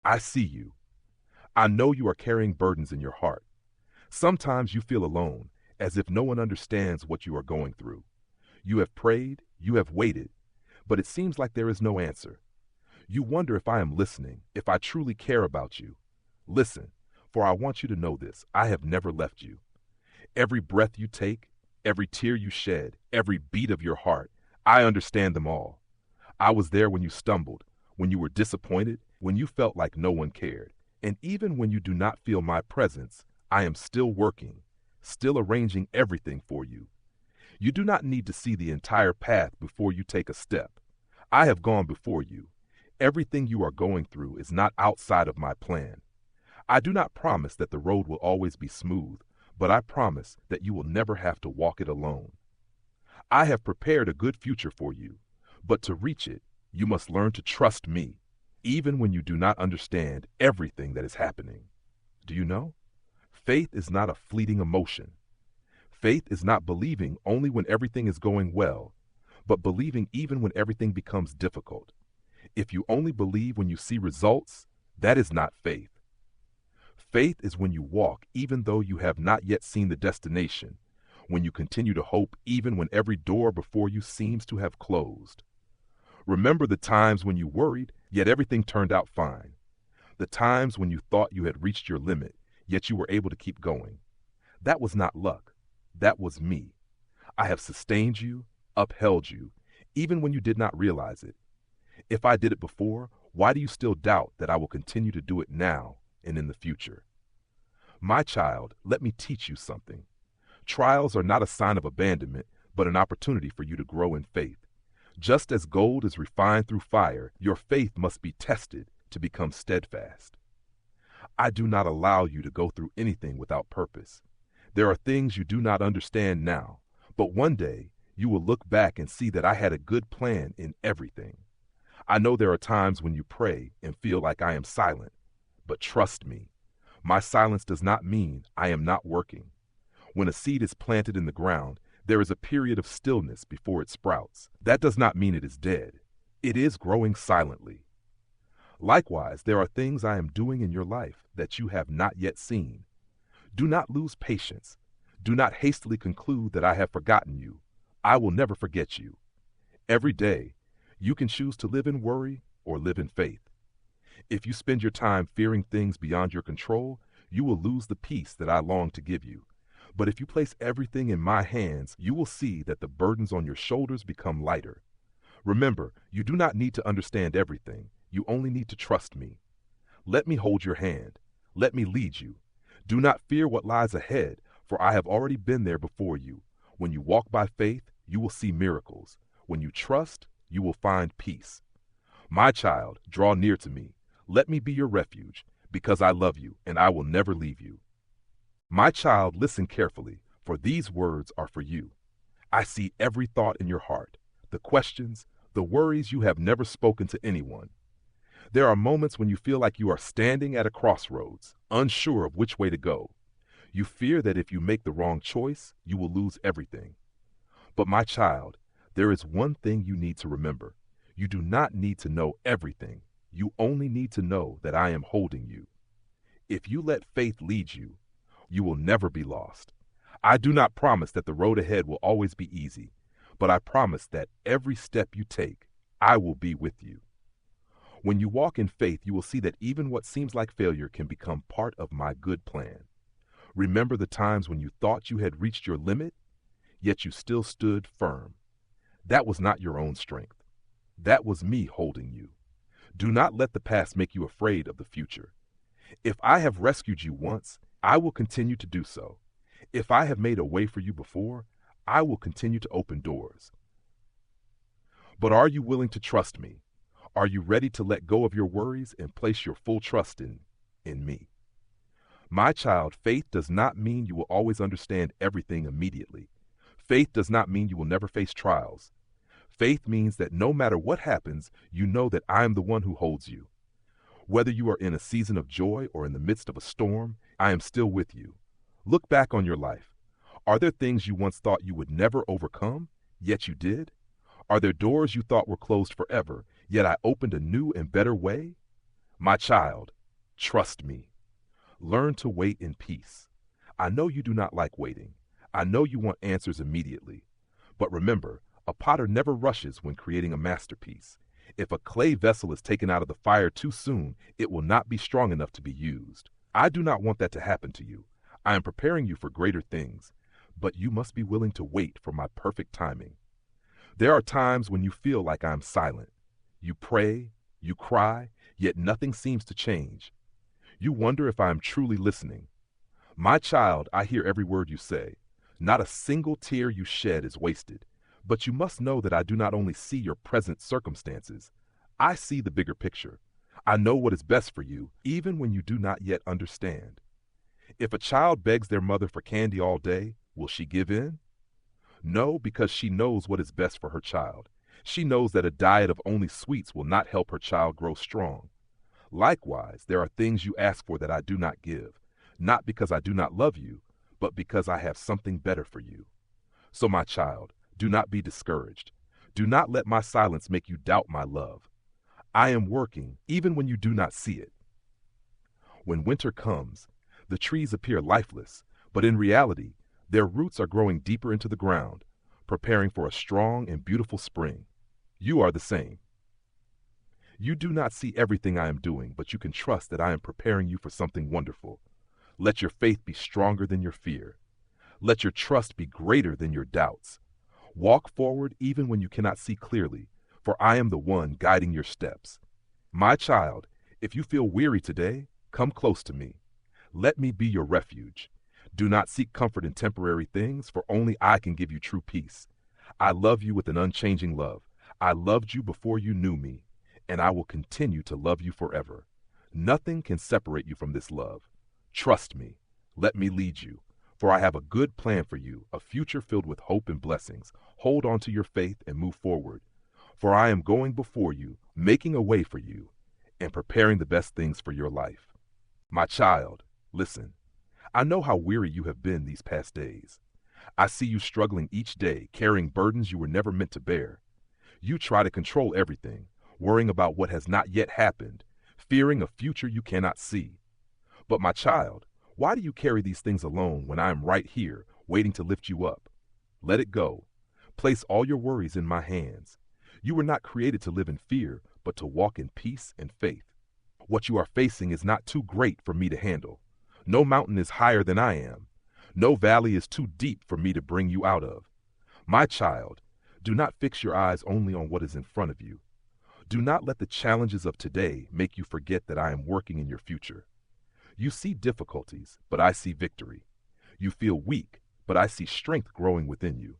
I see you. I know you are carrying burdens in your heart. Sometimes you feel alone, as if no one understands what you are going through. You have prayed, you have waited, but it seems like there is no answer. You wonder if I am listening, if I truly care about you. Listen, for I want you to know this: I have never left you. Every breath you take, every tear you shed, every beat of your heart, I understand them all. I was there when you stumbled, when you were disappointed, when you felt like no one cared. And even when you do not feel my presence, I am still working, still arranging everything for you. You do not need to see the entire path before you take a step. I have gone before you. Everything you are going through is not outside of my plan. I do not promise that the road will always be smooth, but I promise that you will never have to walk it alone. I have prepared a good future for you, but to reach it, you must learn to trust me, even when you do not understand everything that is happening. Do you know? Faith is not a fleeting emotion. Faith is not believing only when everything is going well, but believing even when everything becomes difficult. If you only believe when you see results, that is not faith. Faith is when you walk even though you have not yet seen the destination, when you continue to hope even when every door before you seems to have closed. Remember the times when you worried, yet everything turned out fine. The times when you thought you had reached your limit, yet you were able to keep going. That was not luck. That was me. I have sustained you, upheld you, even when you did not realize it. If I did it before, why do you still doubt that I will continue to do it now and in the future? My child, let me teach you something. Trials are not a sign of abandonment, but an opportunity for you to grow in faith. Just as gold is refined through fire, your faith must be tested to become steadfast. I do not allow you to go through anything without purpose. There are things you do not understand now, but one day you will look back and see that I had a good plan in everything. I know there are times when you pray and feel like I am silent, but trust me, my silence does not mean I am not working. When a seed is planted in the ground, there is a period of stillness before it sprouts. That does not mean it is dead. It is growing silently. Likewise, there are things I am doing in your life that you have not yet seen. Do not lose patience. Do not hastily conclude that I have forgotten you. I will never forget you. Every day, you can choose to live in worry or live in faith. If you spend your time fearing things beyond your control, you will lose the peace that I long to give you. But if you place everything in my hands, you will see that the burdens on your shoulders become lighter. Remember, you do not need to understand everything. You only need to trust me. Let me hold your hand. Let me lead you. Do not fear what lies ahead, for I have already been there before you. When you walk by faith, you will see miracles. When you trust, you will find peace. My child, draw near to me. Let me be your refuge, because I love you and I will never leave you. My child, listen carefully, for these words are for you. I see every thought in your heart, the questions, the worries you have never spoken to anyone. There are moments when you feel like you are standing at a crossroads, unsure of which way to go. You fear that if you make the wrong choice, you will lose everything. But my child, there is one thing you need to remember. You do not need to know everything. You only need to know that I am holding you. If you let faith lead you, you will never be lost. I do not promise that the road ahead will always be easy, but I promise that every step you take, I will be with you. When you walk in faith, you will see that even what seems like failure can become part of my good plan. Remember the times when you thought you had reached your limit, yet you still stood firm. That was not your own strength. That was me holding you. Do not let the past make you afraid of the future. If I have rescued you once, I will continue to do so. If I have made a way for you before, I will continue to open doors. But are you willing to trust me? Are you ready to let go of your worries and place your full trust in me? My child, faith does not mean you will always understand everything immediately. Faith does not mean you will never face trials. Faith means that no matter what happens, you know that I am the one who holds you. Whether you are in a season of joy or in the midst of a storm, I am still with you. Look back on your life. Are there things you once thought you would never overcome, yet you did? Are there doors you thought were closed forever, yet I opened a new and better way? My child, Trust me. Learn to wait in peace. I know you do not like waiting. I know you want answers immediately. But remember, a potter never rushes when creating a masterpiece. If a clay vessel is taken out of the fire too soon, it will not be strong enough to be used. I do not want that to happen to you. I am preparing you for greater things, but you must be willing to wait for my perfect timing. There are times when you feel like I am silent. You pray, you cry, yet nothing seems to change. You wonder if I am truly listening. My child, I hear every word you say. Not a single tear you shed is wasted. But you must know that I do not only see your present circumstances. I see the bigger picture. I know what is best for you, even when you do not yet understand. If a child begs their mother for candy all day, will she give in? No, because she knows what is best for her child. She knows that a diet of only sweets will not help her child grow strong. Likewise, there are things you ask for that I do not give, not because I do not love you, but because I have something better for you. So, my child, do not be discouraged. Do not let my silence make you doubt my love. I am working even when you do not see it. When winter comes, the trees appear lifeless, but in reality, their roots are growing deeper into the ground, preparing for a strong and beautiful spring. You are the same. You do not see everything I am doing, but you can trust that I am preparing you for something wonderful. Let your faith be stronger than your fear. Let your trust be greater than your doubts. Walk forward even when you cannot see clearly, for I am the one guiding your steps. My child, if you feel weary today, come close to me. Let me be your refuge. Do not seek comfort in temporary things, for only I can give you true peace. I love you with an unchanging love. I loved you before you knew me, and I will continue to love you forever. Nothing can separate you from this love. Trust me. Let me lead you, for I have a good plan for you, a future filled with hope and blessings. Hold on to your faith and move forward, for I am going before you, making a way for you, and preparing the best things for your life. My child, listen. I know how weary you have been these past days. I see you struggling each day, carrying burdens you were never meant to bear. You try to control everything, worrying about what has not yet happened, fearing a future you cannot see. But my child, why do you carry these things alone when I am right here, waiting to lift you up? Let it go. Place all your worries in my hands. You were not created to live in fear, but to walk in peace and faith. What you are facing is not too great for me to handle. No mountain is higher than I am. No valley is too deep for me to bring you out of. My child, do not fix your eyes only on what is in front of you. Do not let the challenges of today make you forget that I am working in your future. You see difficulties, but I see victory. You feel weak, but I see strength growing within you.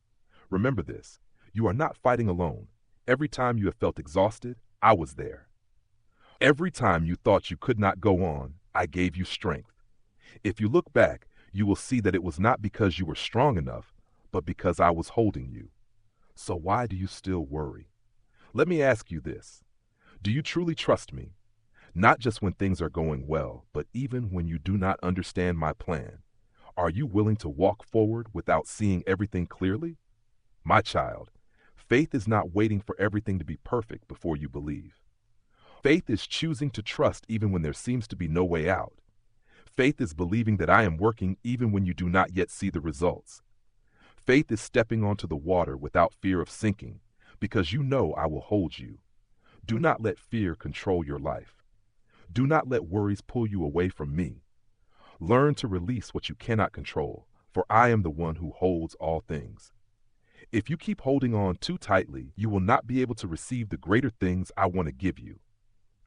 Remember this, you are not fighting alone. Every time you have felt exhausted, I was there. Every time you thought you could not go on, I gave you strength. If you look back, you will see that it was not because you were strong enough, but because I was holding you. So why do you still worry? Let me ask you this. Do you truly trust me? Not just when things are going well, but even when you do not understand my plan. Are you willing to walk forward without seeing everything clearly? My child, faith is not waiting for everything to be perfect before you believe. Faith is choosing to trust even when there seems to be no way out. Faith is believing that I am working even when you do not yet see the results. Faith is stepping onto the water without fear of sinking, because you know I will hold you. Do not let fear control your life. Do not let worries pull you away from me. Learn to release what you cannot control, for I am the one who holds all things. If you keep holding on too tightly, you will not be able to receive the greater things I want to give you.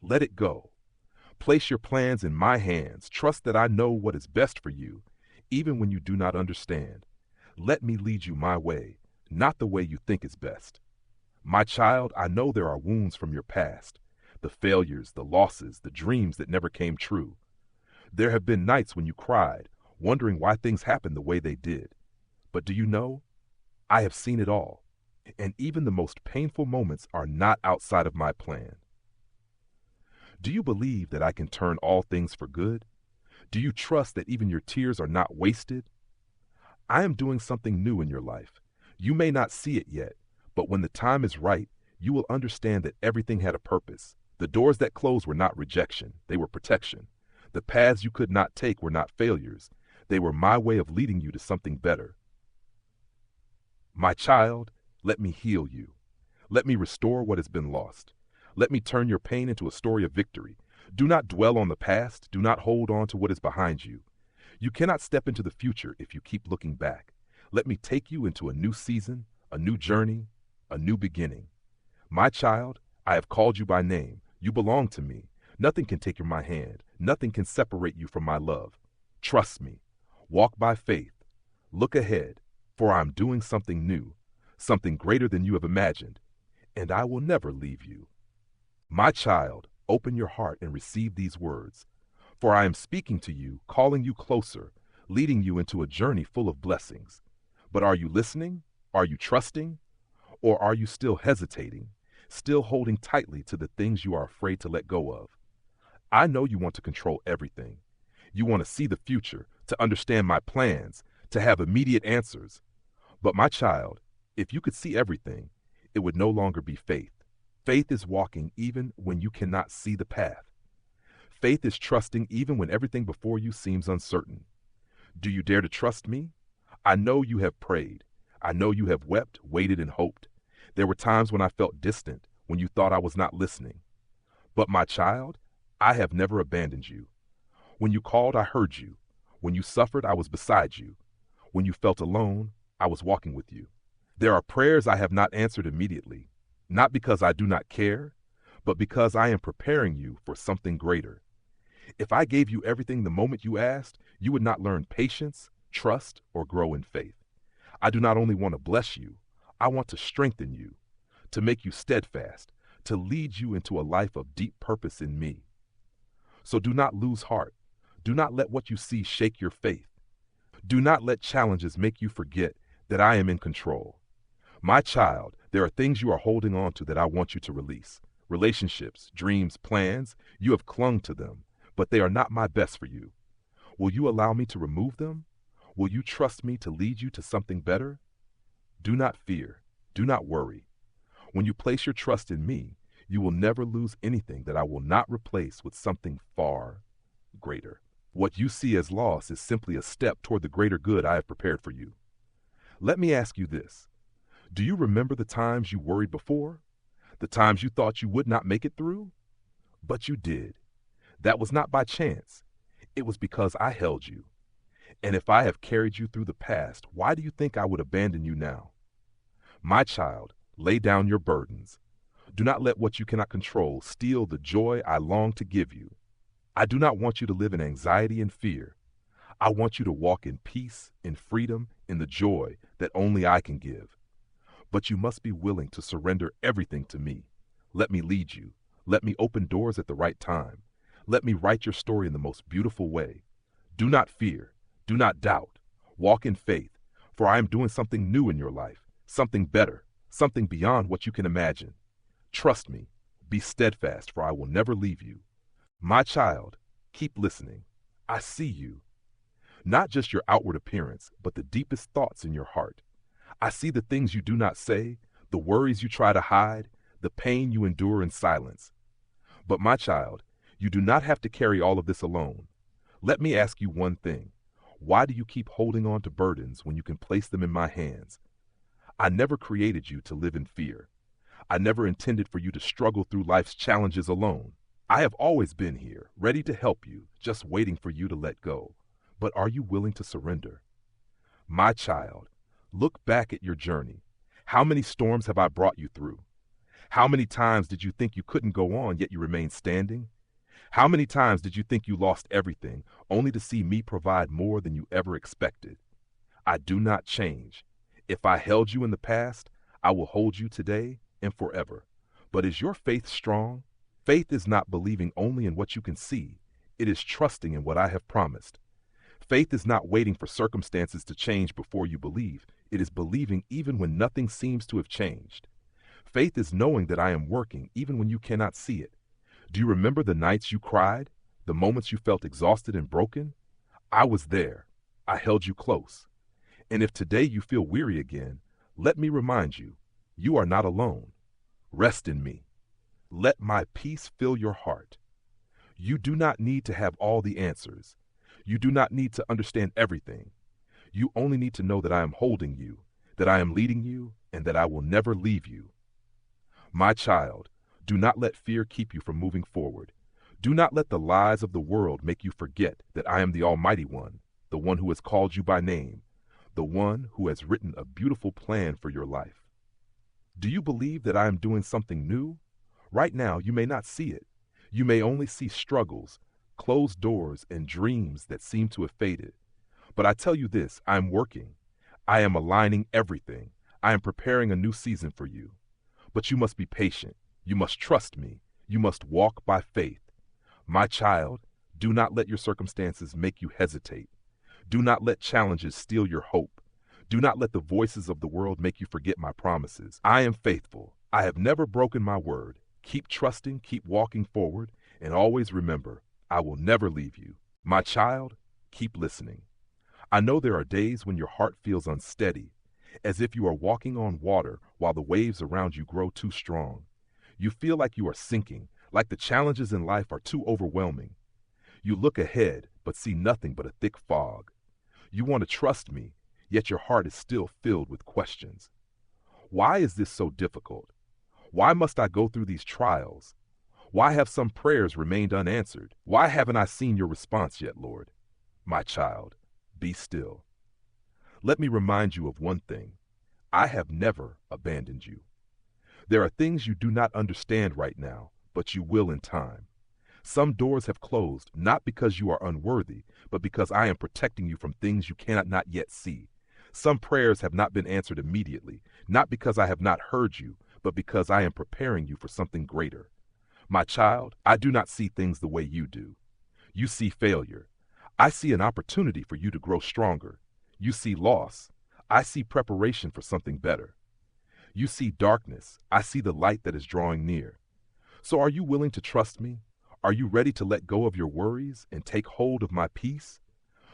Let it go. Place your plans in my hands. Trust that I know what is best for you, even when you do not understand. Let me lead you my way, not the way you think is best. My child, I know there are wounds from your past, the failures, the losses, the dreams that never came true. There have been nights when you cried, wondering why things happened the way they did. But do you know? I have seen it all, and even the most painful moments are not outside of my plan. Do you believe that I can turn all things for good? Do you trust that even your tears are not wasted? I am doing something new in your life. You may not see it yet, but when the time is right, you will understand that everything had a purpose. The doors that closed were not rejection, they were protection. The paths you could not take were not failures. They were my way of leading you to something better. My child, let me heal you. Let me restore what has been lost. Let me turn your pain into a story of victory. Do not dwell on the past. Do not hold on to what is behind you. You cannot step into the future if you keep looking back. Let me take you into a new season, a new journey, a new beginning. My child, I have called you by name. You belong to me. Nothing can take my hand. Nothing can separate you from my love. Trust me. Walk by faith. Look ahead, for I am doing something new, something greater than you have imagined, and I will never leave you. My child, open your heart and receive these words, for I am speaking to you, calling you closer, leading you into a journey full of blessings. But are you listening? Are you trusting? Or are you still hesitating, still holding tightly to the things you are afraid to let go of? I know you want to control everything. You want to see the future, to understand my plans, to have immediate answers. But my child, if you could see everything, it would no longer be faith. Faith is walking even when you cannot see the path. Faith is trusting even when everything before you seems uncertain. Do you dare to trust me? I know you have prayed. I know you have wept, waited, and hoped. There were times when I felt distant, when you thought I was not listening. But my child, I have never abandoned you. When you called, I heard you. When you suffered, I was beside you. When you felt alone, I was walking with you. There are prayers I have not answered immediately, not because I do not care, but because I am preparing you for something greater. If I gave you everything the moment you asked, you would not learn patience, trust, or grow in faith. I do not only want to bless you, I want to strengthen you, to make you steadfast, to lead you into a life of deep purpose in me. So do not lose heart. Do not let what you see shake your faith. Do not let challenges make you forget that I am in control. My child, there are things you are holding on to that I want you to release. Relationships, dreams, plans, you have clung to them, but they are not my best for you. Will you allow me to remove them? Will you trust me to lead you to something better? Do not fear. Do not worry. When you place your trust in me, you will never lose anything that I will not replace with something far greater. What you see as loss is simply a step toward the greater good I have prepared for you. Let me ask you this. Do you remember the times you worried before? The times you thought you would not make it through? But you did. That was not by chance. It was because I held you. And if I have carried you through the past, why do you think I would abandon you now? My child, lay down your burdens. Do not let what you cannot control steal the joy I long to give you. I do not want you to live in anxiety and fear. I want you to walk in peace, in freedom, in the joy that only I can give. But you must be willing to surrender everything to me. Let me lead you. Let me open doors at the right time. Let me write your story in the most beautiful way. Do not fear. Do not doubt. Walk in faith, for I am doing something new in your life, something better, something beyond what you can imagine. Trust me. Be steadfast, for I will never leave you. My child, keep listening. I see you. Not just your outward appearance, but the deepest thoughts in your heart. I see the things you do not say, the worries you try to hide, the pain you endure in silence. But my child, you do not have to carry all of this alone. Let me ask you one thing. Why do you keep holding on to burdens when you can place them in my hands? I never created you to live in fear. I never intended for you to struggle through life's challenges alone. I have always been here, ready to help you, just waiting for you to let go. But are you willing to surrender? My child, look back at your journey. How many storms have I brought you through? How many times did you think you couldn't go on, yet you remained standing? How many times did you think you lost everything, only to see me provide more than you ever expected? I do not change. If I held you in the past, I will hold you today and forever. But is your faith strong? Faith is not believing only in what you can see. It is trusting in what I have promised. Faith is not waiting for circumstances to change before you believe. It is believing even when nothing seems to have changed. Faith is knowing that I am working even when you cannot see it. Do you remember the nights you cried? The moments you felt exhausted and broken? I was there. I held you close. And if today you feel weary again, let me remind you, you are not alone. Rest in me. Let my peace fill your heart. You do not need to have all the answers. You do not need to understand everything. You only need to know that I am holding you, that I am leading you, and that I will never leave you. My child, do not let fear keep you from moving forward. Do not let the lies of the world make you forget that I am the Almighty One, the one who has called you by name, the one who has written a beautiful plan for your life. Do you believe that I am doing something new? Right now, you may not see it. You may only see struggles, closed doors, and dreams that seem to have faded. But I tell you this, I am working. I am aligning everything. I am preparing a new season for you. But you must be patient. You must trust me. You must walk by faith. My child, do not let your circumstances make you hesitate. Do not let challenges steal your hope. Do not let the voices of the world make you forget my promises. I am faithful. I have never broken my word. Keep trusting, keep walking forward, and always remember, I will never leave you. My child, keep listening. I know there are days when your heart feels unsteady, as if you are walking on water while the waves around you grow too strong. You feel like you are sinking, like the challenges in life are too overwhelming. You look ahead, but see nothing but a thick fog. You want to trust me, yet your heart is still filled with questions. Why is this so difficult? Why must I go through these trials? Why have some prayers remained unanswered? Why haven't I seen your response yet, Lord? My child, be still. Let me remind you of one thing. I have never abandoned you. There are things you do not understand right now, but you will in time. Some doors have closed, not because you are unworthy, but because I am protecting you from things you cannot not yet see. Some prayers have not been answered immediately, not because I have not heard you, but because I am preparing you for something greater. My child, I do not see things the way you do. You see failure. I see an opportunity for you to grow stronger. You see loss. I see preparation for something better. You see darkness. I see the light that is drawing near. So are you willing to trust me? Are you ready to let go of your worries and take hold of my peace?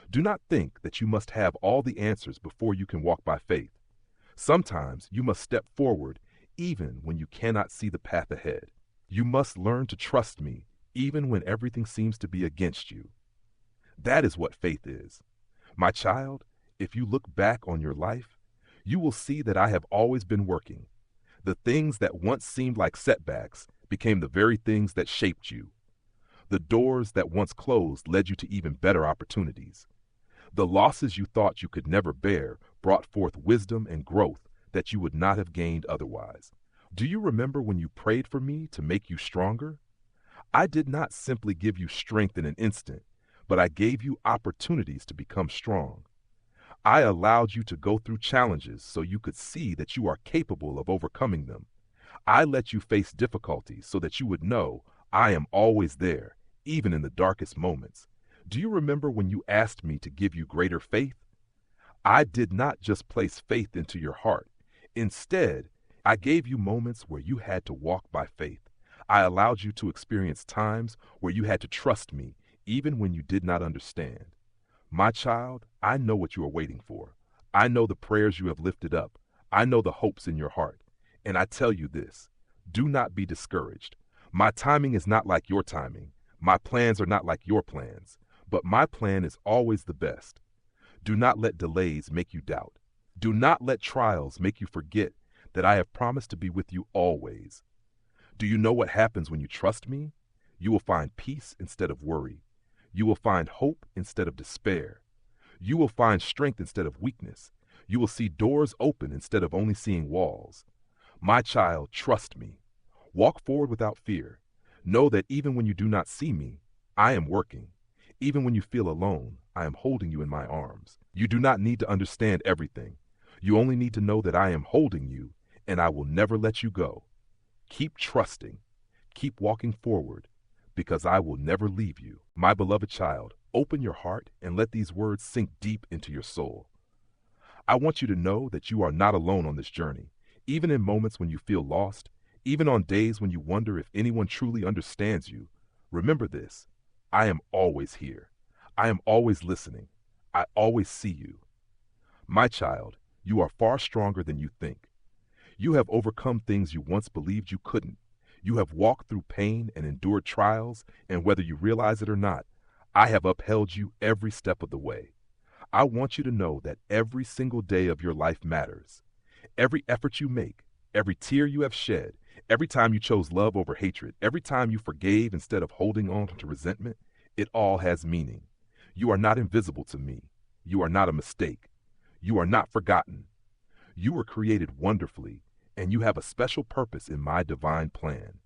Do not think that you must have all the answers before you can walk by faith. Sometimes you must step forward even when you cannot see the path ahead. You must learn to trust me even when everything seems to be against you. That is what faith is. My child, if you look back on your life, you will see that I have always been working. The things that once seemed like setbacks became the very things that shaped you. The doors that once closed led you to even better opportunities. The losses you thought you could never bear brought forth wisdom and growth that you would not have gained otherwise. Do you remember when you prayed for me to make you stronger? I did not simply give you strength in an instant, but I gave you opportunities to become strong. I allowed you to go through challenges so you could see that you are capable of overcoming them. I let you face difficulties so that you would know I am always there, even in the darkest moments. Do you remember when you asked me to give you greater faith? I did not just place faith into your heart. Instead, I gave you moments where you had to walk by faith. I allowed you to experience times where you had to trust me, even when you did not understand. My child, I know what you are waiting for. I know the prayers you have lifted up. I know the hopes in your heart. And I tell you this, do not be discouraged. My timing is not like your timing. My plans are not like your plans. But my plan is always the best. Do not let delays make you doubt. Do not let trials make you forget that I have promised to be with you always. Do you know what happens when you trust me? You will find peace instead of worry. You will find hope instead of despair. You will find strength instead of weakness. You will see doors open instead of only seeing walls. My child, trust me. Walk forward without fear. Know that even when you do not see me, I am working. Even when you feel alone, I am holding you in my arms. You do not need to understand everything. You only need to know that I am holding you, and I will never let you go. Keep trusting. Keep walking forward, because I will never leave you. My beloved child, open your heart and let these words sink deep into your soul. I want you to know that you are not alone on this journey. Even in moments when you feel lost, even on days when you wonder if anyone truly understands you, remember this. I am always here. I am always listening. I always see you. My child, you are far stronger than you think. You have overcome things you once believed you couldn't. You have walked through pain and endured trials, and whether you realize it or not, I have upheld you every step of the way. I want you to know that every single day of your life matters. Every effort you make, every tear you have shed, every time you chose love over hatred, every time you forgave instead of holding on to resentment, it all has meaning. You are not invisible to me. You are not a mistake. You are not forgotten. You were created wonderfully, and you have a special purpose in my divine plan.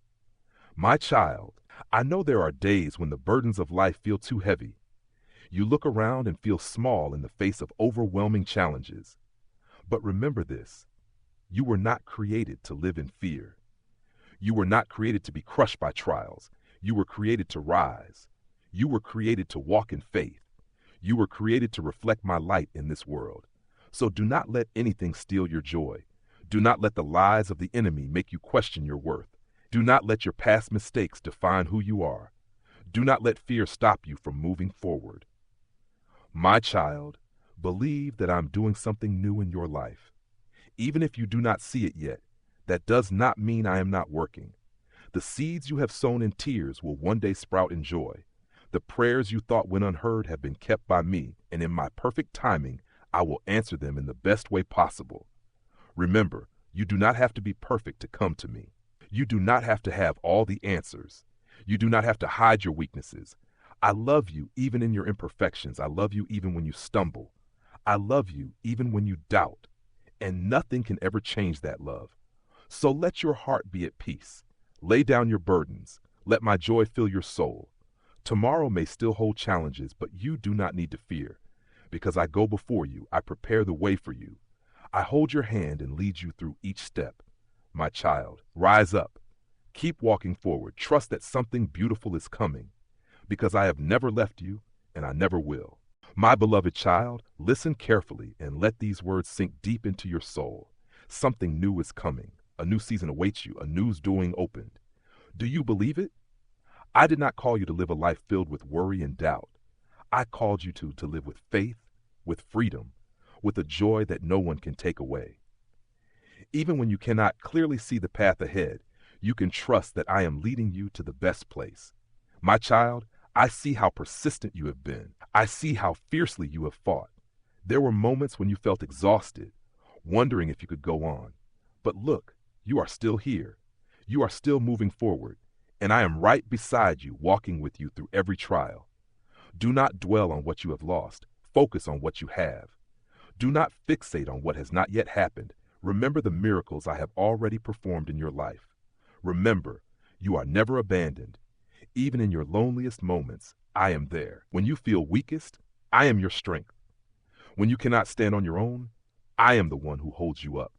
My child, I know there are days when the burdens of life feel too heavy. You look around and feel small in the face of overwhelming challenges. But remember this, you were not created to live in fear. You were not created to be crushed by trials. You were created to rise. You were created to walk in faith. You were created to reflect my light in this world. So do not let anything steal your joy. Do not let the lies of the enemy make you question your worth. Do not let your past mistakes define who you are. Do not let fear stop you from moving forward. My child, believe that I'm doing something new in your life. Even if you do not see it yet, that does not mean I am not working. The seeds you have sown in tears will one day sprout in joy. The prayers you thought went unheard have been kept by me, and in my perfect timing, I will answer them in the best way possible. Remember, you do not have to be perfect to come to me. You do not have to have all the answers. You do not have to hide your weaknesses. I love you even in your imperfections. I love you even when you stumble. I love you even when you doubt. And nothing can ever change that love. So let your heart be at peace. Lay down your burdens. Let my joy fill your soul. Tomorrow may still hold challenges, but you do not need to fear. Because I go before you, I prepare the way for you. I hold your hand and lead you through each step. My child, rise up. Keep walking forward. Trust that something beautiful is coming. Because I have never left you, and I never will. My beloved child, listen carefully and let these words sink deep into your soul. Something new is coming. A new season awaits you. A new doing opened. Do you believe it? I did not call you to live a life filled with worry and doubt. I called you to live with faith, with freedom, with a joy that no one can take away. Even when you cannot clearly see the path ahead, you can trust that I am leading you to the best place. My child, I see how persistent you have been. I see how fiercely you have fought. There were moments when you felt exhausted, wondering if you could go on. But look, you are still here. You are still moving forward, and I am right beside you, walking with you through every trial. Do not dwell on what you have lost. Focus on what you have. Do not fixate on what has not yet happened. Remember the miracles I have already performed in your life. Remember, you are never abandoned. Even in your loneliest moments, I am there. When you feel weakest, I am your strength. When you cannot stand on your own, I am the one who holds you up.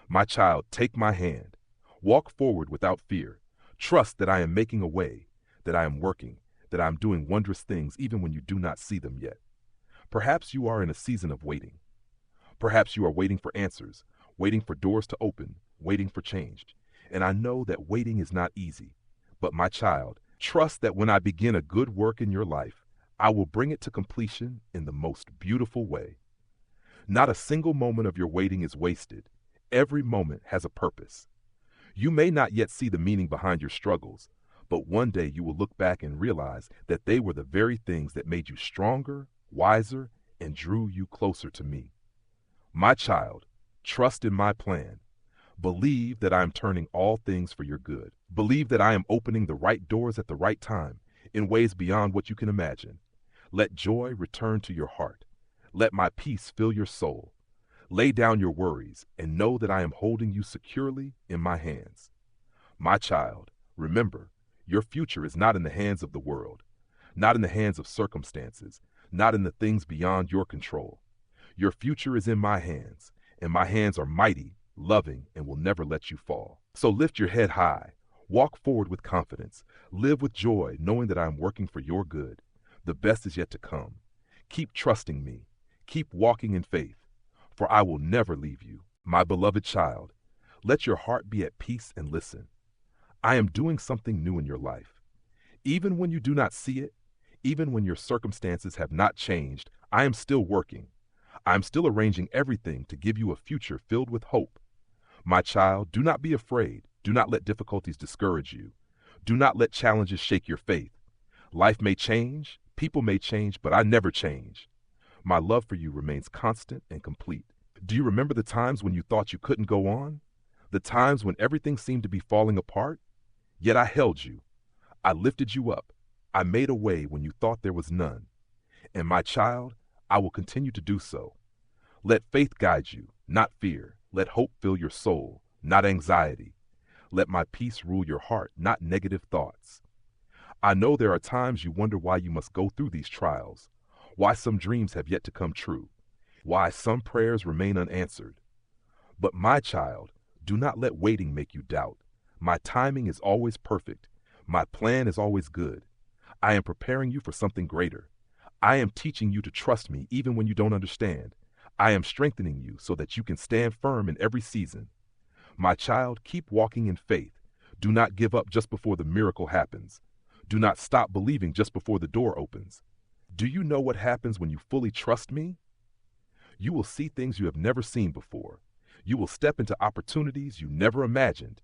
My child, take my hand. Walk forward without fear. Trust that I am making a way, that I am working, that I am doing wondrous things even when you do not see them yet. Perhaps you are in a season of waiting. Perhaps you are waiting for answers, waiting for doors to open, waiting for change. And I know that waiting is not easy. But my child, trust that when I begin a good work in your life, I will bring it to completion in the most beautiful way. Not a single moment of your waiting is wasted. Every moment has a purpose. You may not yet see the meaning behind your struggles, but one day you will look back and realize that they were the very things that made you stronger, wiser, and drew you closer to me. My child, trust in my plan. Believe that I am turning all things for your good. Believe that I am opening the right doors at the right time, in ways beyond what you can imagine. Let joy return to your heart. Let my peace fill your soul. Lay down your worries and know that I am holding you securely in my hands. My child, remember, your future is not in the hands of the world, not in the hands of circumstances, not in the things beyond your control. Your future is in my hands, and my hands are mighty, loving, and will never let you fall. So lift your head high, walk forward with confidence, live with joy, knowing that I am working for your good. The best is yet to come. Keep trusting me. Keep walking in faith, for I will never leave you. My beloved child, let your heart be at peace and listen. I am doing something new in your life. Even when you do not see it, even when your circumstances have not changed, I am still working. I am still arranging everything to give you a future filled with hope. My child, do not be afraid. Do not let difficulties discourage you. Do not let challenges shake your faith. Life may change, people may change, but I never change. My love for you remains constant and complete. Do you remember the times when you thought you couldn't go on? The times when everything seemed to be falling apart? Yet I held you. I lifted you up. I made a way when you thought there was none. And my child, I will continue to do so. Let faith guide you, not fear. Let hope fill your soul, not anxiety. Let my peace rule your heart, not negative thoughts. I know there are times you wonder why you must go through these trials, why some dreams have yet to come true, why some prayers remain unanswered. But my child, do not let waiting make you doubt. My timing is always perfect. My plan is always good. I am preparing you for something greater. I am teaching you to trust me even when you don't understand. I am strengthening you so that you can stand firm in every season. My child, keep walking in faith. Do not give up just before the miracle happens. Do not stop believing just before the door opens. Do you know what happens when you fully trust me? You will see things you have never seen before. You will step into opportunities you never imagined.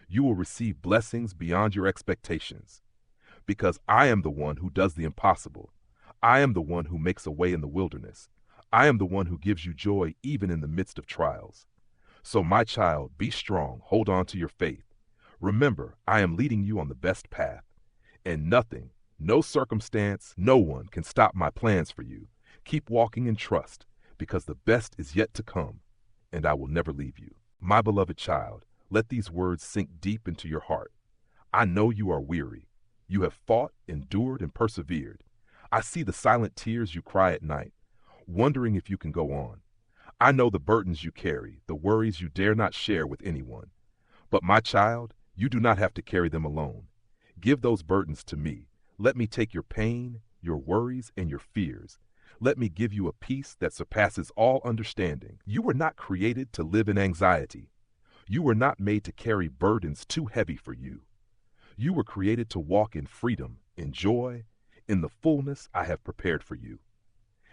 You will receive blessings beyond your expectations. Because I am the one who does the impossible. I am the one who makes a way in the wilderness. I am the one who gives you joy even in the midst of trials. So my child, be strong, hold on to your faith. Remember, I am leading you on the best path. And nothing, no circumstance, no one can stop my plans for you. Keep walking in trust, because the best is yet to come, and I will never leave you. My beloved child, let these words sink deep into your heart. I know you are weary. You have fought, endured, and persevered. I see the silent tears you cry at night, wondering if you can go on. I know the burdens you carry, the worries you dare not share with anyone. But my child, you do not have to carry them alone. Give those burdens to me. Let me take your pain, your worries, and your fears. Let me give you a peace that surpasses all understanding. You were not created to live in anxiety. You were not made to carry burdens too heavy for you. You were created to walk in freedom, in joy, in the fullness I have prepared for you.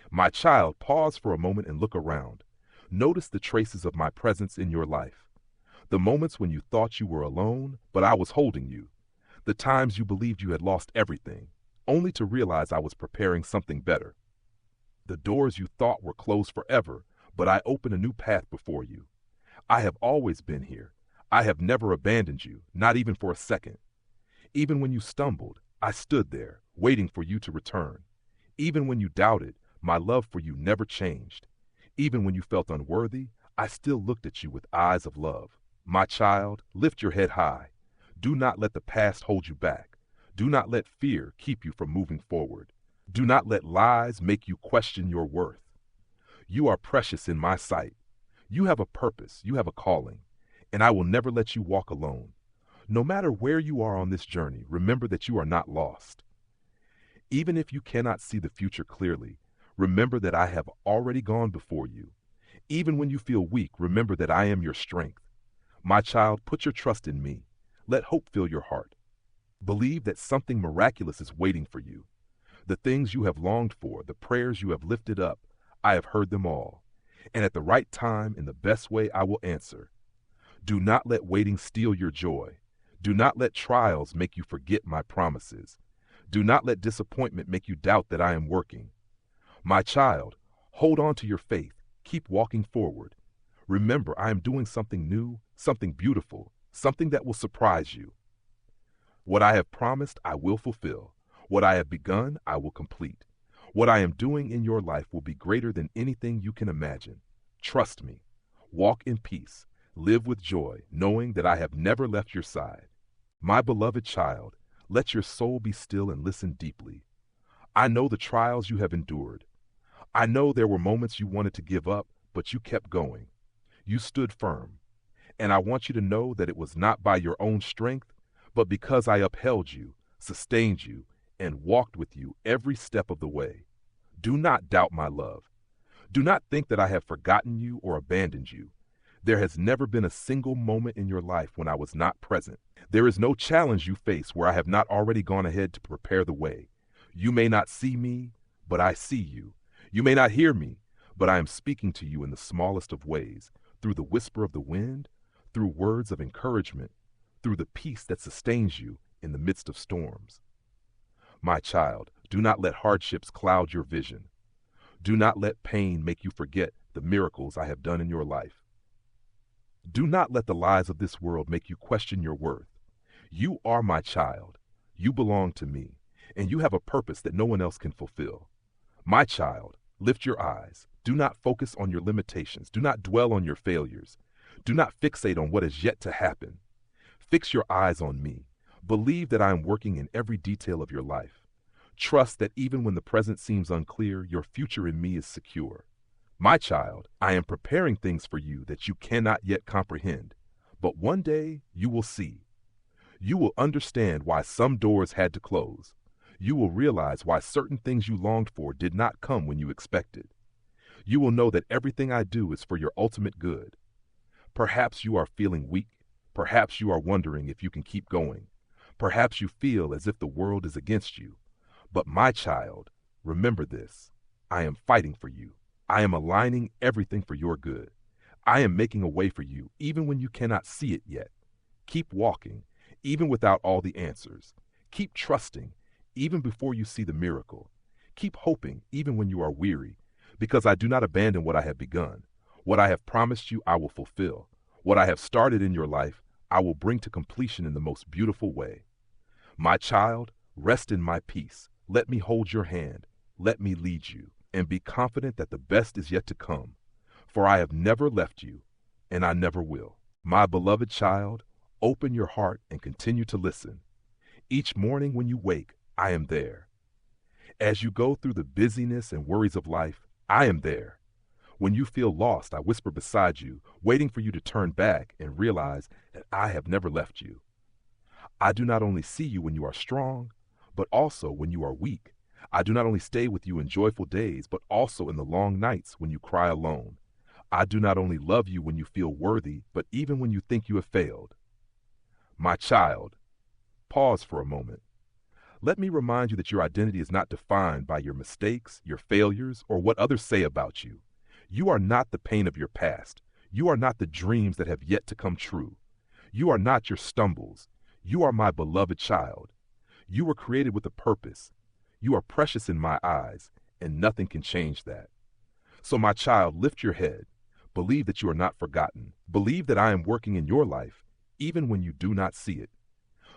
My child, pause for a moment and look around. Notice the traces of my presence in your life. The moments when you thought you were alone, but I was holding you. The times you believed you had lost everything, only to realize I was preparing something better. The doors you thought were closed forever, but I opened a new path before you. I have always been here. I have never abandoned you, not even for a second. Even when you stumbled, I stood there, waiting for you to return. Even when you doubted, my love for you never changed. Even when you felt unworthy, I still looked at you with eyes of love. My child, lift your head high. Do not let the past hold you back. Do not let fear keep you from moving forward. Do not let lies make you question your worth. You are precious in my sight. You have a purpose, you have a calling, and I will never let you walk alone. No matter where you are on this journey, remember that you are not lost. Even if you cannot see the future clearly, remember that I have already gone before you. Even when you feel weak, remember that I am your strength. My child, put your trust in me. Let hope fill your heart. Believe that something miraculous is waiting for you. The things you have longed for, the prayers you have lifted up, I have heard them all. And at the right time, in the best way, I will answer. Do not let waiting steal your joy. Do not let trials make you forget my promises. Do not let disappointment make you doubt that I am working. My child, hold on to your faith. Keep walking forward. Remember, I am doing something new, something beautiful, something that will surprise you. What I have promised, I will fulfill. What I have begun, I will complete. What I am doing in your life will be greater than anything you can imagine. Trust me. Walk in peace. Live with joy, knowing that I have never left your side. My beloved child, let your soul be still and listen deeply. I know the trials you have endured. I know there were moments you wanted to give up, but you kept going. You stood firm. And I want you to know that it was not by your own strength, but because I upheld you, sustained you, and walked with you every step of the way. Do not doubt my love. Do not think that I have forgotten you or abandoned you. There has never been a single moment in your life when I was not present. There is no challenge you face where I have not already gone ahead to prepare the way. You may not see me, but I see you. You may not hear me, but I am speaking to you in the smallest of ways, through the whisper of the wind, through words of encouragement, through the peace that sustains you in the midst of storms. My child, do not let hardships cloud your vision. Do not let pain make you forget the miracles I have done in your life. Do not let the lies of this world make you question your worth. You are my child. You belong to me, and you have a purpose that no one else can fulfill. My child, lift your eyes. Do not focus on your limitations. Do not dwell on your failures. Do not fixate on what is yet to happen. Fix your eyes on me. Believe that I am working in every detail of your life. Trust that even when the present seems unclear, your future in me is secure. My child, I am preparing things for you that you cannot yet comprehend, but one day you will see. You will understand why some doors had to close. You will realize why certain things you longed for did not come when you expected. You will know that everything I do is for your ultimate good. Perhaps you are feeling weak. Perhaps you are wondering if you can keep going. Perhaps you feel as if the world is against you. But my child, remember this. I am fighting for you. I am aligning everything for your good. I am making a way for you even when you cannot see it yet. Keep walking, even without all the answers. Keep trusting, even before you see the miracle. Keep hoping, even when you are weary, because I do not abandon what I have begun. What I have promised you, I will fulfill. What I have started in your life, I will bring to completion in the most beautiful way. My child, rest in my peace. Let me hold your hand. Let me lead you, and be confident that the best is yet to come. For I have never left you, and I never will. My beloved child, open your heart and continue to listen. Each morning when you wake, I am there. As you go through the busyness and worries of life, I am there. When you feel lost, I whisper beside you, waiting for you to turn back and realize that I have never left you. I do not only see you when you are strong, but also when you are weak. I do not only stay with you in joyful days, but also in the long nights when you cry alone. I do not only love you when you feel worthy, but even when you think you have failed. My child, pause for a moment. Let me remind you that your identity is not defined by your mistakes, your failures, or what others say about you. You are not the pain of your past. You are not the dreams that have yet to come true. You are not your stumbles. You are my beloved child. You were created with a purpose. You are precious in my eyes, and nothing can change that. So my child, lift your head. Believe that you are not forgotten. Believe that I am working in your life, even when you do not see it.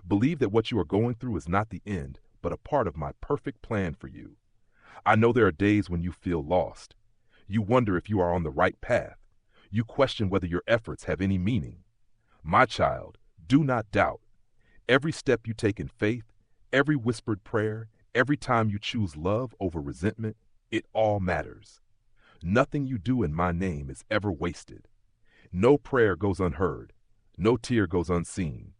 Believe that what you are going through is not the end, but a part of my perfect plan for you. I know there are days when you feel lost. You wonder if you are on the right path. You question whether your efforts have any meaning. My child, do not doubt. Every step you take in faith, every whispered prayer, every time you choose love over resentment, it all matters. Nothing you do in my name is ever wasted. No prayer goes unheard. No tear goes unseen.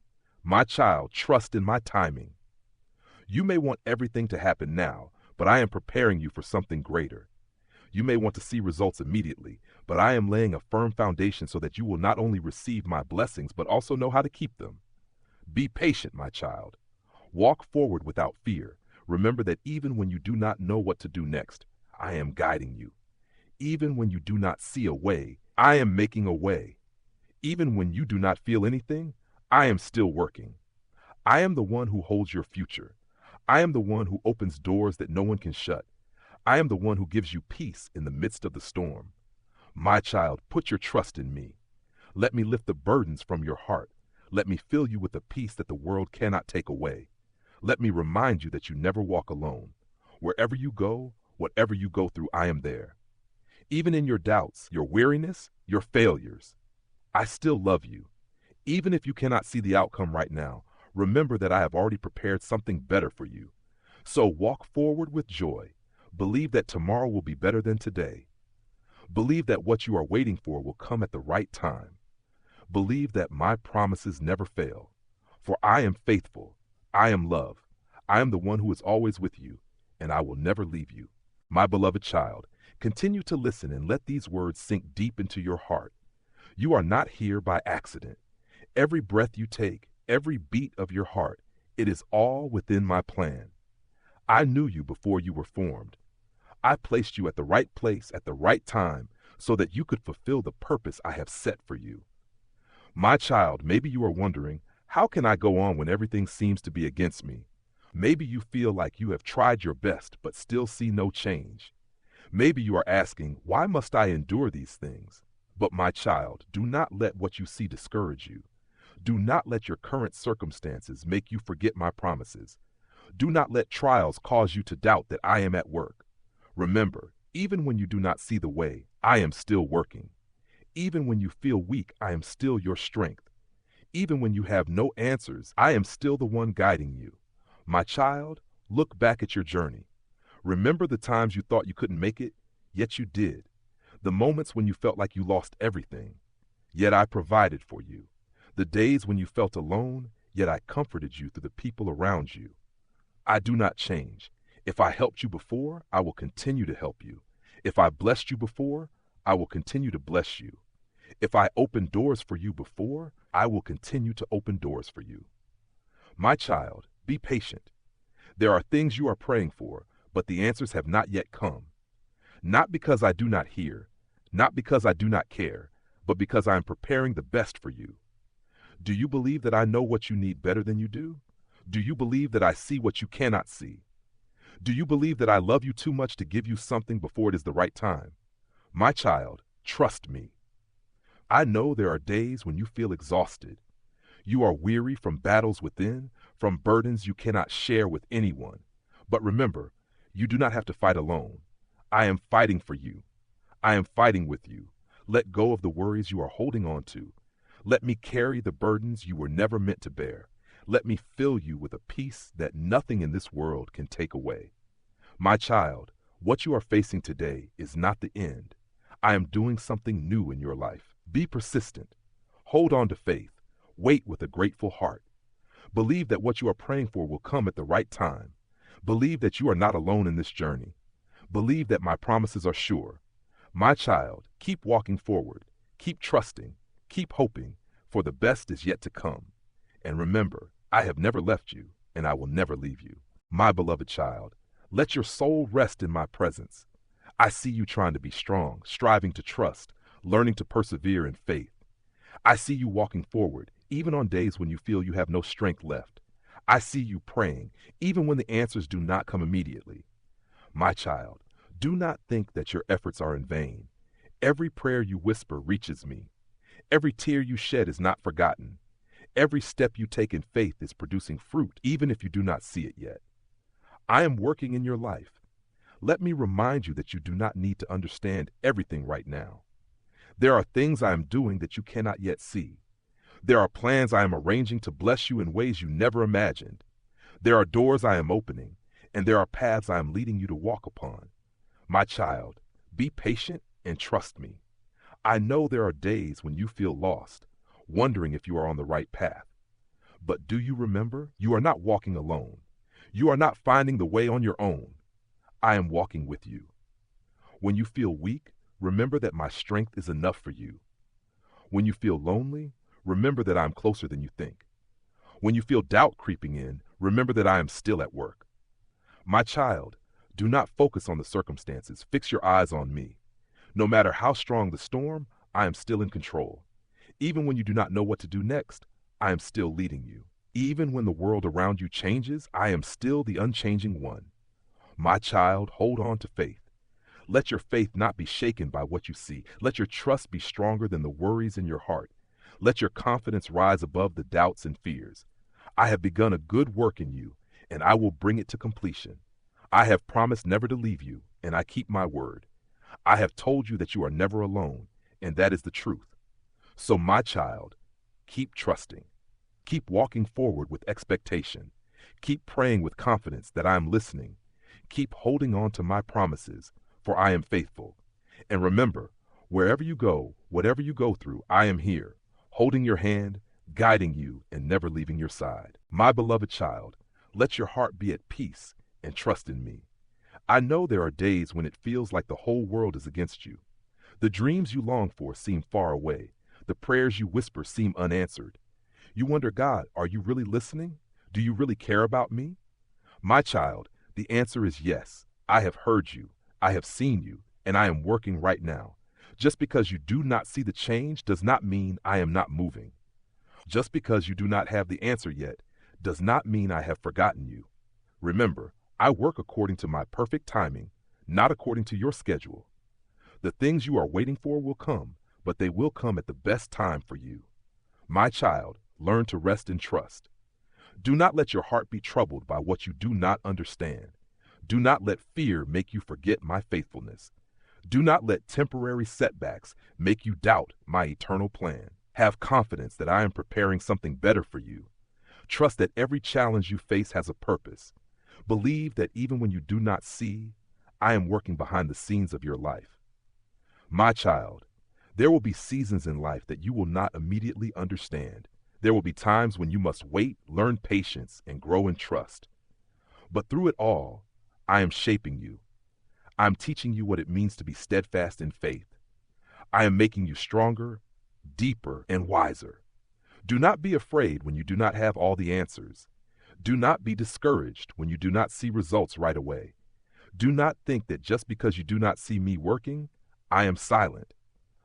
My child, trust in my timing. You may want everything to happen now, but I am preparing you for something greater. You may want to see results immediately, but I am laying a firm foundation so that you will not only receive my blessings, but also know how to keep them. Be patient, my child. Walk forward without fear. Remember that even when you do not know what to do next, I am guiding you. Even when you do not see a way, I am making a way. Even when you do not feel anything, I am still working. I am the one who holds your future. I am the one who opens doors that no one can shut. I am the one who gives you peace in the midst of the storm. My child, put your trust in me. Let me lift the burdens from your heart. Let me fill you with a peace that the world cannot take away. Let me remind you that you never walk alone. Wherever you go, whatever you go through, I am there. Even in your doubts, your weariness, your failures, I still love you. Even if you cannot see the outcome right now, remember that I have already prepared something better for you. So walk forward with joy. Believe that tomorrow will be better than today. Believe that what you are waiting for will come at the right time. Believe that my promises never fail. For I am faithful. I am love. I am the one who is always with you, and I will never leave you. My beloved child, continue to listen and let these words sink deep into your heart. You are not here by accident. Every breath you take, every beat of your heart, it is all within my plan. I knew you before you were formed. I placed you at the right place at the right time so that you could fulfill the purpose I have set for you. My child, maybe you are wondering, How can I go on when everything seems to be against me? Maybe you feel like you have tried your best but still see no change. Maybe you are asking, why must I endure these things? But my child, do not let what you see discourage you. Do not let your current circumstances make you forget my promises. Do not let trials cause you to doubt that I am at work. Remember, even when you do not see the way, I am still working. Even when you feel weak, I am still your strength. Even when you have no answers, I am still the one guiding you. My child, look back at your journey. Remember the times you thought you couldn't make it, yet you did. The moments when you felt like you lost everything, yet I provided for you. The days when you felt alone, yet I comforted you through the people around you. I do not change. If I helped you before, I will continue to help you. If I blessed you before, I will continue to bless you. If I opened doors for you before, I will continue to open doors for you. My child, be patient. There are things you are praying for, but the answers have not yet come. Not because I do not hear, not because I do not care, but because I am preparing the best for you. Do you believe that I know what you need better than you do? Do you believe that I see what you cannot see? Do you believe that I love you too much to give you something before it is the right time? My child, trust me. I know there are days when you feel exhausted. You are weary from battles within, from burdens you cannot share with anyone. But remember, you do not have to fight alone. I am fighting for you. I am fighting with you. Let go of the worries you are holding on to. Let me carry the burdens you were never meant to bear. Let me fill you with a peace that nothing in this world can take away. My child, what you are facing today is not the end. I am doing something new in your life. Be persistent. Hold on to faith. Wait with a grateful heart. Believe that what you are praying for will come at the right time. Believe that you are not alone in this journey. Believe that my promises are sure. My child, keep walking forward. Keep trusting. Keep hoping, for the best is yet to come. And remember, I have never left you, and I will never leave you. My beloved child, let your soul rest in my presence. I see you trying to be strong, striving to trust, learning to persevere in faith. I see you walking forward, even on days when you feel you have no strength left. I see you praying, even when the answers do not come immediately. My child, do not think that your efforts are in vain. Every prayer you whisper reaches me. Every tear you shed is not forgotten. Every step you take in faith is producing fruit, even if you do not see it yet. I am working in your life. Let me remind you that you do not need to understand everything right now. There are things I am doing that you cannot yet see. There are plans I am arranging to bless you in ways you never imagined. There are doors I am opening, and there are paths I am leading you to walk upon. My child, be patient and trust me. I know there are days when you feel lost, wondering if you are on the right path. But do you remember, you are not walking alone. You are not finding the way on your own. I am walking with you. When you feel weak, remember that my strength is enough for you. When you feel lonely, remember that I am closer than you think. When you feel doubt creeping in, remember that I am still at work. My child, do not focus on the circumstances. Fix your eyes on me. No matter how strong the storm, I am still in control. Even when you do not know what to do next, I am still leading you. Even when the world around you changes, I am still the unchanging one. My child, hold on to faith. Let your faith not be shaken by what you see. Let your trust be stronger than the worries in your heart. Let your confidence rise above the doubts and fears. I have begun a good work in you, and I will bring it to completion. I have promised never to leave you, and I keep my word. I have told you that you are never alone, and that is the truth. So, my child, keep trusting. Keep walking forward with expectation. Keep praying with confidence that I am listening. Keep holding on to my promises, for I am faithful. And remember, wherever you go, whatever you go through, I am here, holding your hand, guiding you, and never leaving your side. My beloved child, let your heart be at peace and trust in me. I know there are days when it feels like the whole world is against you. The dreams you long for seem far away. The prayers you whisper seem unanswered. You wonder, God, are you really listening? Do you really care about me? My child, the answer is yes. I have heard you. I have seen you, and I am working right now. Just because you do not see the change does not mean I am not moving. Just because you do not have the answer yet does not mean I have forgotten you. Remember, I work according to my perfect timing, not according to your schedule. The things you are waiting for will come, but they will come at the best time for you. My child, learn to rest and trust. Do not let your heart be troubled by what you do not understand. Do not let fear make you forget my faithfulness. Do not let temporary setbacks make you doubt my eternal plan. Have confidence that I am preparing something better for you. Trust that every challenge you face has a purpose. Believe that even when you do not see, I am working behind the scenes of your life. My child, there will be seasons in life that you will not immediately understand. There will be times when you must wait, learn patience, and grow in trust. But through it all, I am shaping you. I am teaching you what it means to be steadfast in faith. I am making you stronger, deeper, and wiser. Do not be afraid when you do not have all the answers. Do not be discouraged when you do not see results right away. Do not think that just because you do not see me working, I am silent.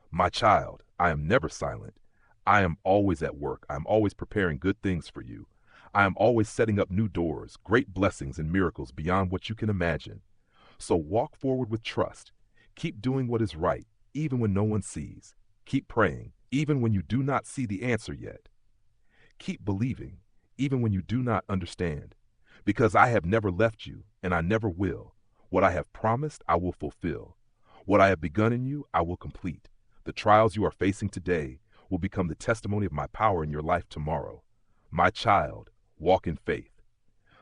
My child, I am never silent. I am always at work. I am always preparing good things for you. I am always setting up new doors, great blessings and miracles beyond what you can imagine. So walk forward with trust. Keep doing what is right, even when no one sees. Keep praying, even when you do not see the answer yet. Keep believing, even when you do not understand. Because I have never left you, and I never will. What I have promised, I will fulfill. What I have begun in you, I will complete. The trials you are facing today will become the testimony of my power in your life tomorrow. My child, walk in faith.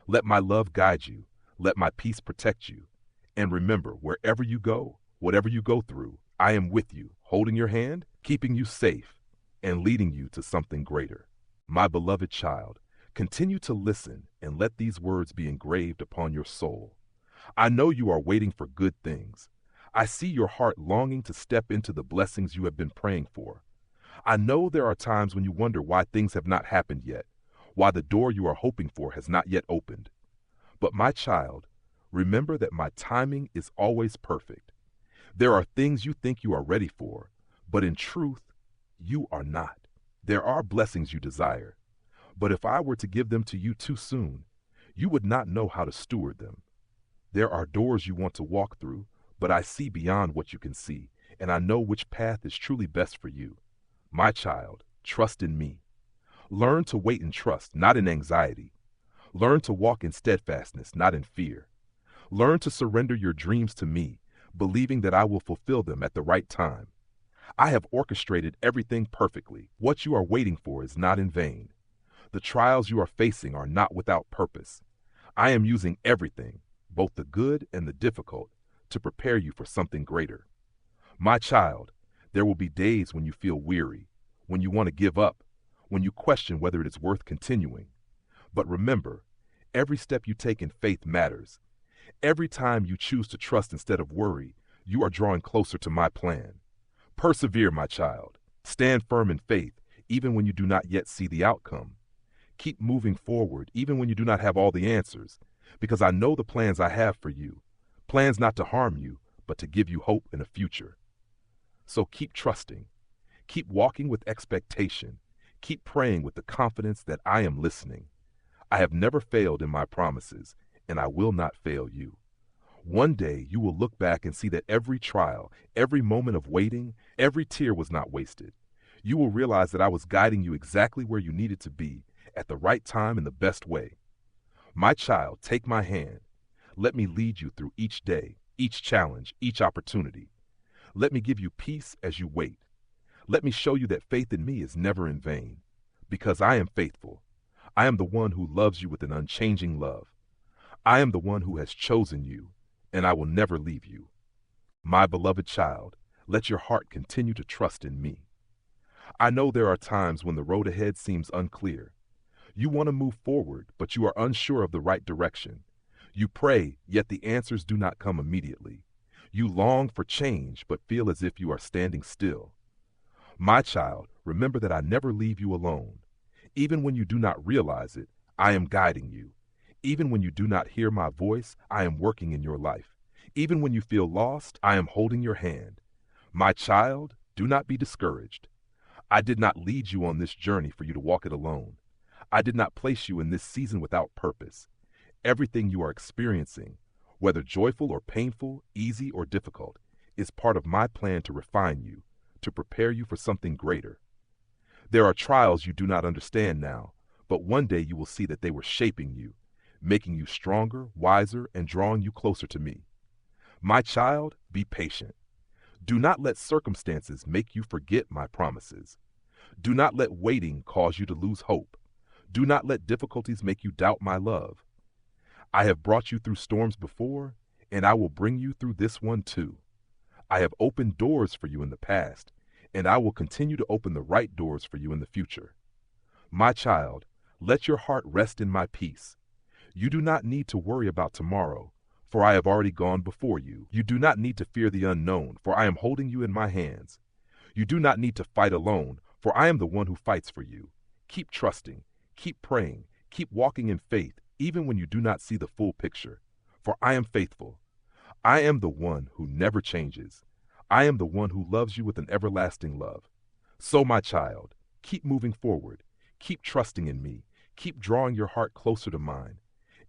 Let my love guide you. Let my peace protect you. And remember, wherever you go, whatever you go through, I am with you, holding your hand, keeping you safe, and leading you to something greater. My beloved child, continue to listen and let these words be engraved upon your soul. I know you are waiting for good things. I see your heart longing to step into the blessings you have been praying for. I know there are times when you wonder why things have not happened yet, why the door you are hoping for has not yet opened. But my child, remember that my timing is always perfect. There are things you think you are ready for, but in truth, you are not. There are blessings you desire, but if I were to give them to you too soon, you would not know how to steward them. There are doors you want to walk through, but I see beyond what you can see, and I know which path is truly best for you. My child, trust in me. Learn to wait in trust, not in anxiety. Learn to walk in steadfastness, not in fear. Learn to surrender your dreams to me, believing that I will fulfill them at the right time. I have orchestrated everything perfectly. What you are waiting for is not in vain. The trials you are facing are not without purpose. I am using everything, both the good and the difficult, to prepare you for something greater. My child, there will be days when you feel weary, when you want to give up, when you question whether it is worth continuing. But remember, every step you take in faith matters. Every time you choose to trust instead of worry, you are drawing closer to my plan. Persevere, my child. Stand firm in faith, even when you do not yet see the outcome. Keep moving forward, even when you do not have all the answers, because I know the plans I have for you. Plans not to harm you, but to give you hope in a future. So keep trusting. Keep walking with expectation. Keep praying with the confidence that I am listening. I have never failed in my promises, and I will not fail you. One day you will look back and see that every trial, every moment of waiting, every tear was not wasted. You will realize that I was guiding you exactly where you needed to be, at the right time in the best way. My child, take my hand. Let me lead you through each day, each challenge, each opportunity. Let me give you peace as you wait. Let me show you that faith in me is never in vain, because I am faithful. I am the one who loves you with an unchanging love. I am the one who has chosen you, and I will never leave you. My beloved child, let your heart continue to trust in me. I know there are times when the road ahead seems unclear. You want to move forward, but you are unsure of the right direction. You pray, yet the answers do not come immediately. You long for change, but feel as if you are standing still. My child, remember that I never leave you alone. Even when you do not realize it, I am guiding you. Even when you do not hear my voice, I am working in your life. Even when you feel lost, I am holding your hand. My child, do not be discouraged. I did not lead you on this journey for you to walk it alone. I did not place you in this season without purpose. Everything you are experiencing, whether joyful or painful, easy or difficult, is part of my plan to refine you, to prepare you for something greater. There are trials you do not understand now, but one day you will see that they were shaping you, making you stronger, wiser, and drawing you closer to me. My child, be patient. Do not let circumstances make you forget my promises. Do not let waiting cause you to lose hope. Do not let difficulties make you doubt my love. I have brought you through storms before, and I will bring you through this one too. I have opened doors for you in the past, and I will continue to open the right doors for you in the future. My child, let your heart rest in my peace. You do not need to worry about tomorrow, for I have already gone before you. You do not need to fear the unknown, for I am holding you in my hands. You do not need to fight alone, for I am the one who fights for you. Keep trusting, keep praying, keep walking in faith, even when you do not see the full picture, for I am faithful. I am the one who never changes. I am the one who loves you with an everlasting love. So, my child, keep moving forward. Keep trusting in me. Keep drawing your heart closer to mine.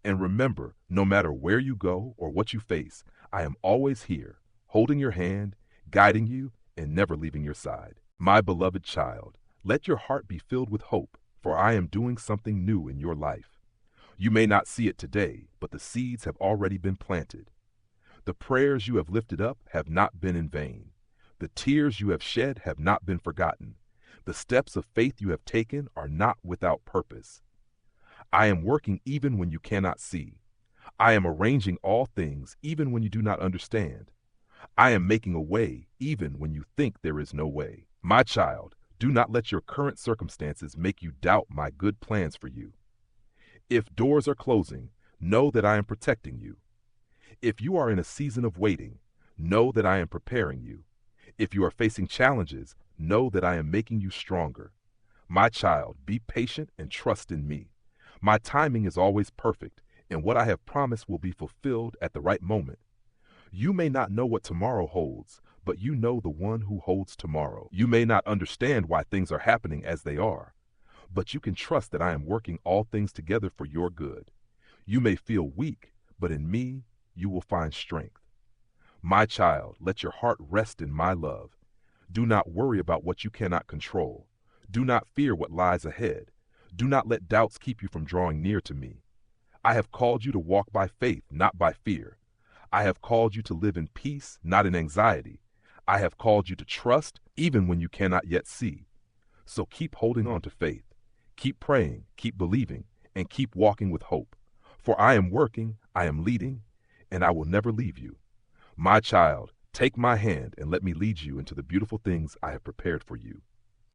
And remember, no matter where you go or what you face, I am always here, holding your hand, guiding you, and never leaving your side. My beloved child, let your heart be filled with hope, for I am doing something new in your life. You may not see it today, but the seeds have already been planted. The prayers you have lifted up have not been in vain. The tears you have shed have not been forgotten. The steps of faith you have taken are not without purpose. I am working even when you cannot see. I am arranging all things even when you do not understand. I am making a way even when you think there is no way. My child, do not let your current circumstances make you doubt my good plans for you. If doors are closing, know that I am protecting you. If you are in a season of waiting, know that I am preparing you. If you are facing challenges, know that I am making you stronger. My child, be patient and trust in me. My timing is always perfect, and what I have promised will be fulfilled at the right moment. You may not know what tomorrow holds, but you know the one who holds tomorrow. You may not understand why things are happening as they are, but you can trust that I am working all things together for your good. You may feel weak, but in me, you will find strength. My child, let your heart rest in my love. Do not worry about what you cannot control. Do not fear what lies ahead. Do not let doubts keep you from drawing near to me. I have called you to walk by faith, not by fear. I have called you to live in peace, not in anxiety. I have called you to trust, even when you cannot yet see. So keep holding on to faith. Keep praying, keep believing, and keep walking with hope. For I am working, I am leading, and I will never leave you. My child, take my hand and let me lead you into the beautiful things I have prepared for you.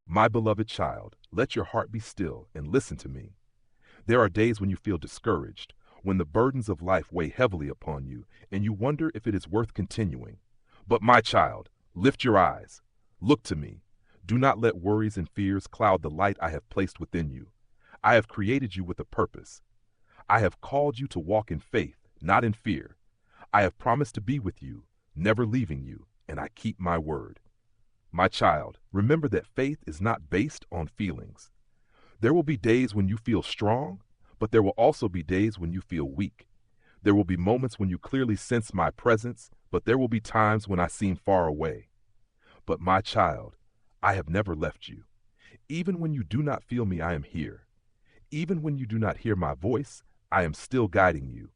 My beloved child, let your heart be still and listen to me. There are days when you feel discouraged, when the burdens of life weigh heavily upon you, and you wonder if it is worth continuing. But my child, lift your eyes. Look to me. Do not let worries and fears cloud the light I have placed within you. I have created you with a purpose. I have called you to walk in faith, not in fear. I have promised to be with you, never leaving you, and I keep my word. My child, remember that faith is not based on feelings. There will be days when you feel strong, but there will also be days when you feel weak. There will be moments when you clearly sense my presence, but there will be times when I seem far away. But my child, I have never left you. Even when you do not feel me, I am here. Even when you do not hear my voice, I am still guiding you.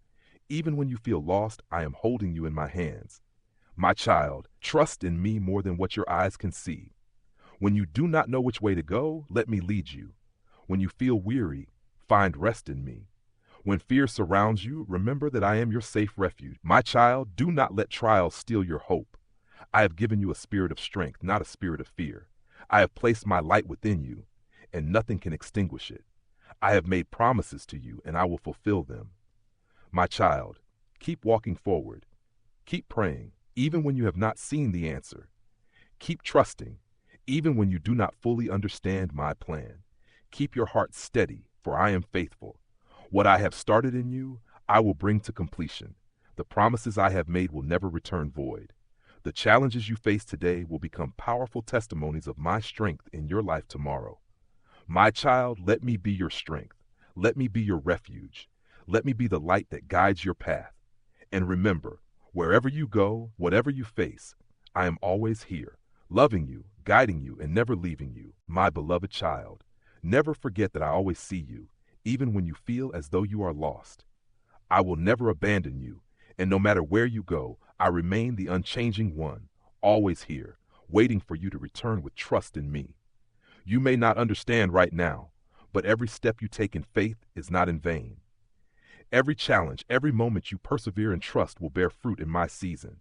Even when you feel lost, I am holding you in my hands. My child, trust in me more than what your eyes can see. When you do not know which way to go, let me lead you. When you feel weary, find rest in me. When fear surrounds you, remember that I am your safe refuge. My child, do not let trials steal your hope. I have given you a spirit of strength, not a spirit of fear. I have placed my light within you, and nothing can extinguish it. I have made promises to you, and I will fulfill them. My child, keep walking forward. Keep praying, even when you have not seen the answer. Keep trusting, even when you do not fully understand my plan. Keep your heart steady, for I am faithful. What I have started in you, I will bring to completion. The promises I have made will never return void. The challenges you face today will become powerful testimonies of my strength in your life tomorrow. My child, let me be your strength. Let me be your refuge. Let me be the light that guides your path. And remember, wherever you go, whatever you face, I am always here, loving you, guiding you, and never leaving you, my beloved child. Never forget that I always see you, even when you feel as though you are lost. I will never abandon you, and no matter where you go, I remain the unchanging one, always here, waiting for you to return with trust in me. You may not understand right now, but every step you take in faith is not in vain. Every challenge, every moment you persevere and trust will bear fruit in my season.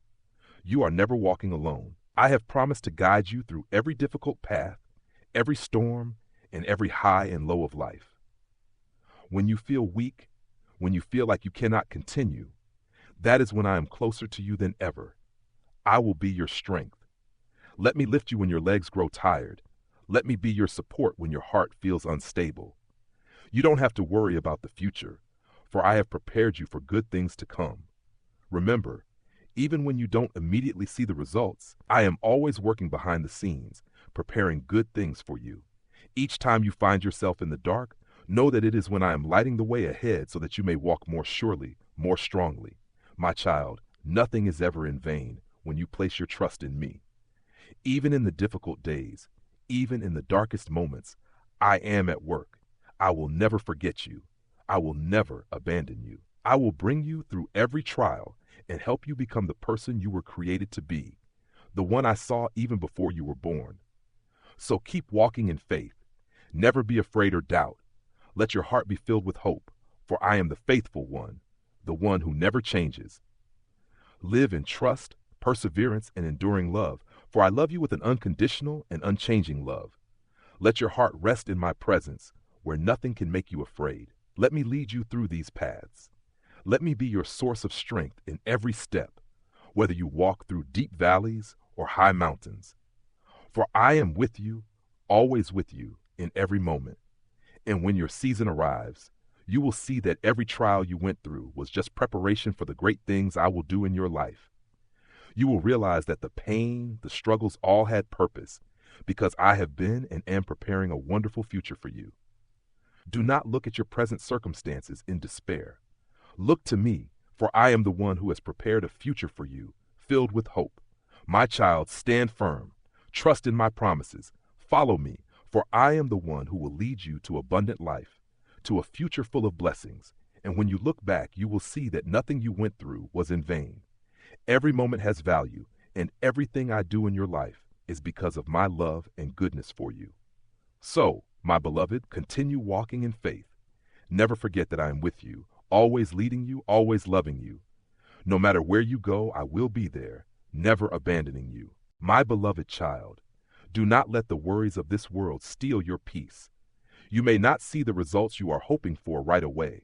You are never walking alone. I have promised to guide you through every difficult path, every storm, and every high and low of life. When you feel weak, when you feel like you cannot continue, that is when I am closer to you than ever. I will be your strength. Let me lift you when your legs grow tired. Let me be your support when your heart feels unstable. You don't have to worry about the future, for I have prepared you for good things to come. Remember, even when you don't immediately see the results, I am always working behind the scenes, preparing good things for you. Each time you find yourself in the dark, know that it is when I am lighting the way ahead so that you may walk more surely, more strongly. My child, nothing is ever in vain when you place your trust in me. Even in the difficult days, even in the darkest moments, I am at work. I will never forget you. I will never abandon you. I will bring you through every trial and help you become the person you were created to be, the one I saw even before you were born. So keep walking in faith. Never be afraid or doubt. Let your heart be filled with hope, for I am the faithful one, the one who never changes. Live in trust, perseverance, and enduring love, for I love you with an unconditional and unchanging love. Let your heart rest in my presence, where nothing can make you afraid. Let me lead you through these paths. Let me be your source of strength in every step, whether you walk through deep valleys or high mountains. For I am with you, always with you, in every moment. And when your season arrives, you will see that every trial you went through was just preparation for the great things I will do in your life. You will realize that the pain, the struggles all had purpose, because I have been and am preparing a wonderful future for you. Do not look at your present circumstances in despair. Look to me, for I am the one who has prepared a future for you, filled with hope. My child, stand firm. Trust in my promises. Follow me, for I am the one who will lead you to abundant life, to a future full of blessings. And when you look back, you will see that nothing you went through was in vain. Every moment has value, and everything I do in your life is because of my love and goodness for you. So, my beloved, continue walking in faith. Never forget that I am with you, always leading you, always loving you. No matter where you go, I will be there, never abandoning you. My beloved child, do not let the worries of this world steal your peace. You may not see the results you are hoping for right away,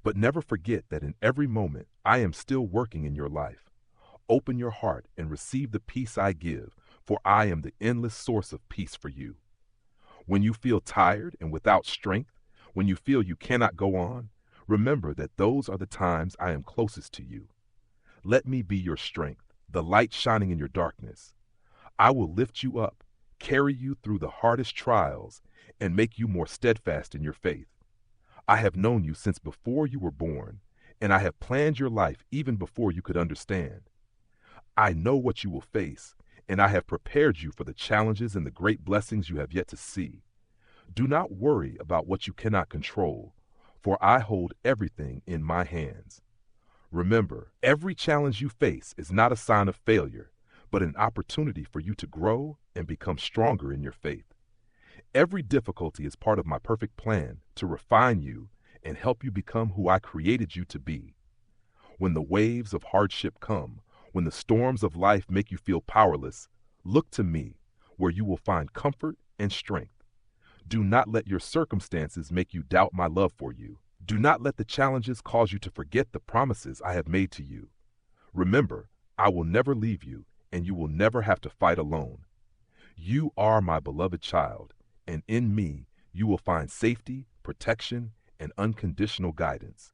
but never forget that in every moment I am still working in your life. Open your heart and receive the peace I give, for I am the endless source of peace for you. When you feel tired and without strength, when you feel you cannot go on, remember that those are the times I am closest to you. Let me be your strength, the light shining in your darkness. I will lift you up, carry you through the hardest trials, and make you more steadfast in your faith. I have known you since before you were born, and I have planned your life even before you could understand. I know what you will face, and I have prepared you for the challenges and the great blessings you have yet to see. Do not worry about what you cannot control, for I hold everything in my hands. Remember, every challenge you face is not a sign of failure, but an opportunity for you to grow and become stronger in your faith. Every difficulty is part of my perfect plan to refine you and help you become who I created you to be. When the waves of hardship come, when the storms of life make you feel powerless, look to me, where you will find comfort and strength. Do not let your circumstances make you doubt my love for you. Do not let the challenges cause you to forget the promises I have made to you. Remember, I will never leave you, and you will never have to fight alone. You are my beloved child, and in me you will find safety, protection, and unconditional guidance.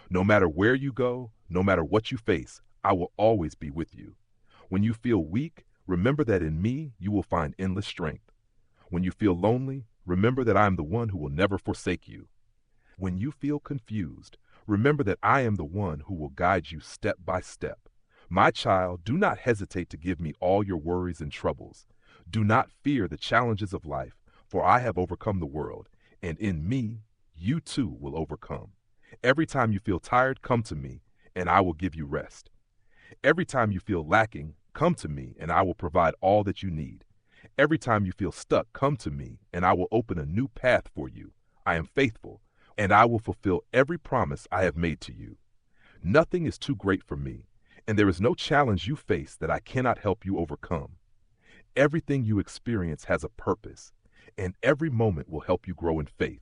No matter where you go, no matter what you face, I will always be with you. When you feel weak, remember that in me you will find endless strength. When you feel lonely, remember that I am the one who will never forsake you. When you feel confused, remember that I am the one who will guide you step by step. My child, do not hesitate to give me all your worries and troubles. Do not fear the challenges of life, for I have overcome the world, and in me, you too will overcome. Every time you feel tired, come to me, and I will give you rest. Every time you feel lacking, come to me, and I will provide all that you need. Every time you feel stuck, come to me, and I will open a new path for you. I am faithful, and I will fulfill every promise I have made to you. Nothing is too great for me, and there is no challenge you face that I cannot help you overcome. Everything you experience has a purpose, and every moment will help you grow in faith,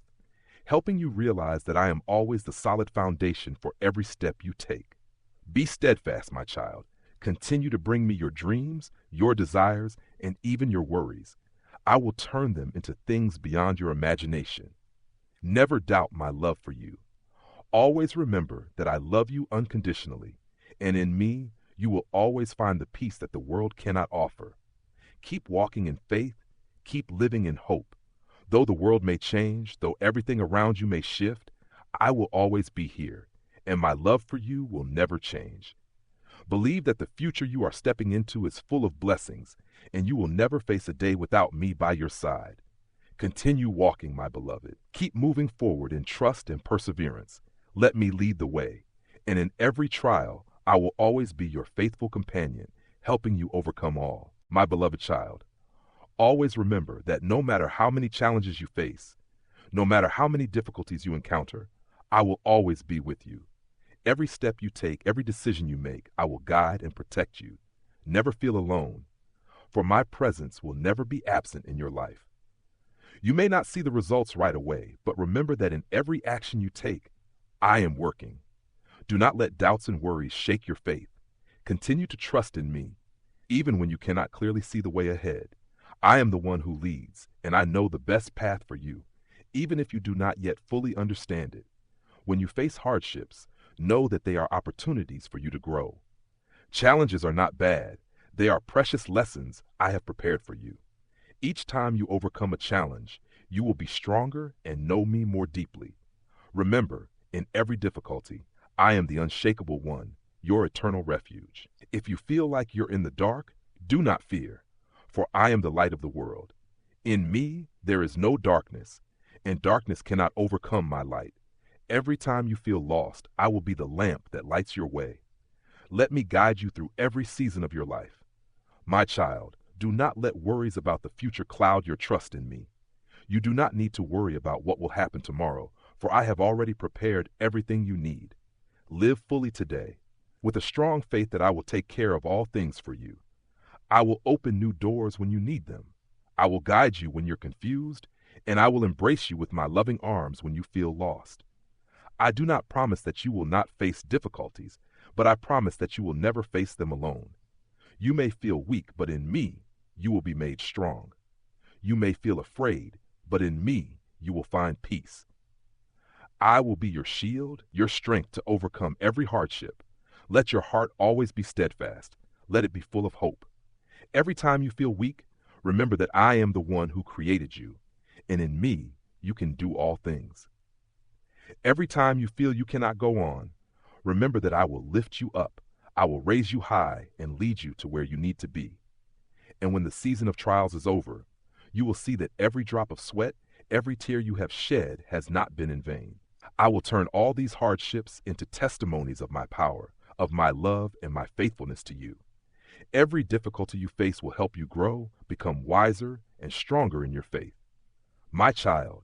helping you realize that I am always the solid foundation for every step you take. Be steadfast, my child. Continue to bring me your dreams, your desires, and even your worries. I will turn them into things beyond your imagination. Never doubt my love for you. Always remember that I love you unconditionally, and in me, you will always find the peace that the world cannot offer. Keep walking in faith, keep living in hope. Though the world may change, though everything around you may shift, I will always be here, and my love for you will never change. Believe that the future you are stepping into is full of blessings, and you will never face a day without me by your side. Continue walking, my beloved. Keep moving forward in trust and perseverance. Let me lead the way, and in every trial, I will always be your faithful companion, helping you overcome all. My beloved child, always remember that no matter how many challenges you face, no matter how many difficulties you encounter, I will always be with you. Every step you take, every decision you make, I will guide and protect you. Never feel alone, for my presence will never be absent in your life. You may not see the results right away, but remember that in every action you take, I am working. Do not let doubts and worries shake your faith. Continue to trust in me, even when you cannot clearly see the way ahead. I am the one who leads, and I know the best path for you, even if you do not yet fully understand it. When you face hardships, know that they are opportunities for you to grow. Challenges are not bad. They are precious lessons I have prepared for you. Each time you overcome a challenge, you will be stronger and know me more deeply. Remember, in every difficulty, I am the unshakable one, your eternal refuge. If you feel like you're in the dark, do not fear, for I am the light of the world. In me, there is no darkness, and darkness cannot overcome my light. Every time you feel lost, I will be the lamp that lights your way. Let me guide you through every season of your life. My child, do not let worries about the future cloud your trust in me. You do not need to worry about what will happen tomorrow, for I have already prepared everything you need. Live fully today, with a strong faith that I will take care of all things for you. I will open new doors when you need them. I will guide you when you're confused, and I will embrace you with my loving arms when you feel lost. I do not promise that you will not face difficulties, but I promise that you will never face them alone. You may feel weak, but in me, you will be made strong. You may feel afraid, but in me, you will find peace. I will be your shield, your strength to overcome every hardship. Let your heart always be steadfast. Let it be full of hope. Every time you feel weak, remember that I am the one who created you, and in me, you can do all things. Every time you feel you cannot go on, remember that I will lift you up. I will raise you high and lead you to where you need to be. And when the season of trials is over, you will see that every drop of sweat, every tear you have shed has not been in vain. I will turn all these hardships into testimonies of my power, of my love, and my faithfulness to you. Every difficulty you face will help you grow, become wiser, and stronger in your faith. My child,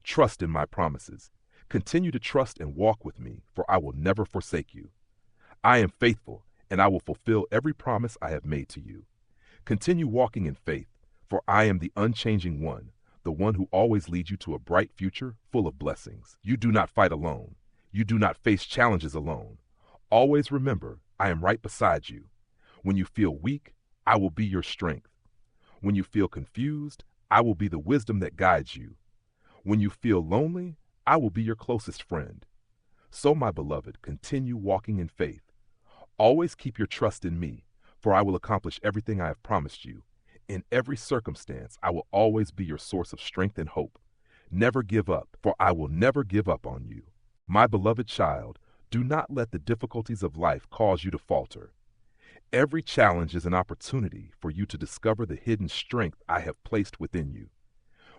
trust in my promises. Continue to trust and walk with me, for I will never forsake you. I am faithful, and I will fulfill every promise I have made to you. Continue walking in faith, for I am the unchanging one, the one who always leads you to a bright future full of blessings. You do not fight alone. You do not face challenges alone. Always remember, I am right beside you. When you feel weak, I will be your strength. When you feel confused, I will be the wisdom that guides you. When you feel lonely, I will be your closest friend. So, my beloved, continue walking in faith. Always keep your trust in me, for I will accomplish everything I have promised you. In every circumstance, I will always be your source of strength and hope. Never give up, for I will never give up on you. My beloved child, do not let the difficulties of life cause you to falter. Every challenge is an opportunity for you to discover the hidden strength I have placed within you.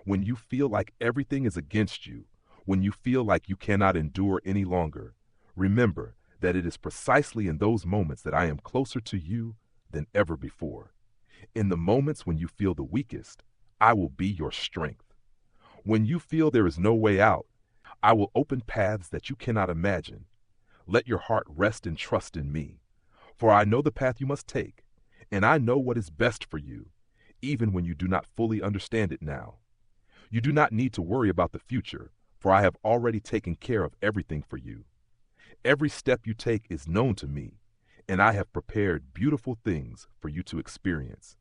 When you feel like everything is against you, when you feel like you cannot endure any longer, remember that it is precisely in those moments that I am closer to you than ever before. In the moments when you feel the weakest, I will be your strength. When you feel there is no way out, I will open paths that you cannot imagine. Let your heart rest and trust in me, for I know the path you must take, and I know what is best for you, even when you do not fully understand it now. You do not need to worry about the future, for I have already taken care of everything for you. Every step you take is known to me, and I have prepared beautiful things for you to experience.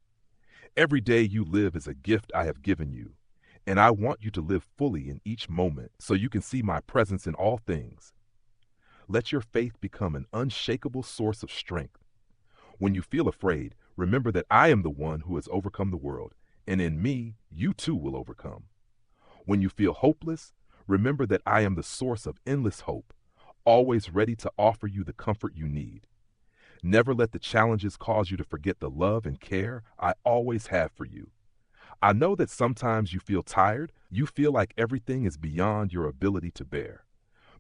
Every day you live is a gift I have given you, and I want you to live fully in each moment so you can see my presence in all things. Let your faith become an unshakable source of strength. When you feel afraid, remember that I am the one who has overcome the world, and in me, you too will overcome. When you feel hopeless, remember that I am the source of endless hope, always ready to offer you the comfort you need. Never let the challenges cause you to forget the love and care I always have for you. I know that sometimes you feel tired, you feel like everything is beyond your ability to bear.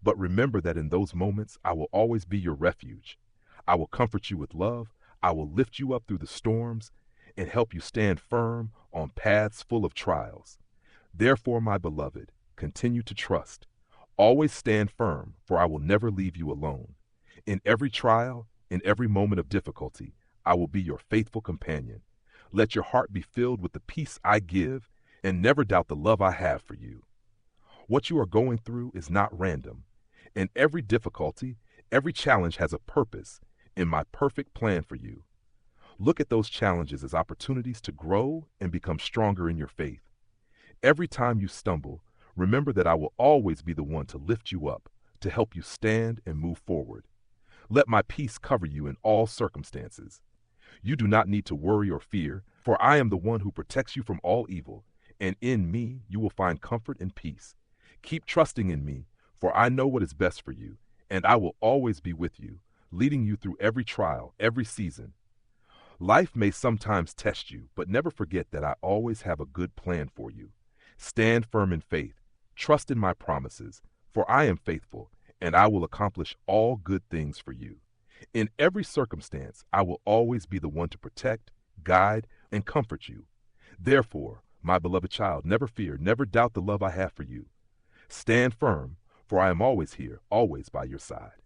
But remember that in those moments, I will always be your refuge. I will comfort you with love, I will lift you up through the storms, and help you stand firm on paths full of trials. Therefore, my beloved, continue to trust. Always stand firm, for I will never leave you alone. In every trial, in every moment of difficulty, I will be your faithful companion. Let your heart be filled with the peace I give, and never doubt the love I have for you. What you are going through is not random. And every difficulty, every challenge has a purpose in my perfect plan for you. Look at those challenges as opportunities to grow and become stronger in your faith. Every time you stumble, remember that I will always be the one to lift you up, to help you stand and move forward. Let my peace cover you in all circumstances. You do not need to worry or fear, for I am the one who protects you from all evil, and in me you will find comfort and peace. Keep trusting in me, for I know what is best for you, and I will always be with you, leading you through every trial, every season. Life may sometimes test you, but never forget that I always have a good plan for you. Stand firm in faith, trust in my promises, for I am faithful, and I will accomplish all good things for you. In every circumstance, I will always be the one to protect, guide, and comfort you. Therefore, my beloved child, never fear, never doubt the love I have for you. Stand firm, for I am always here, always by your side.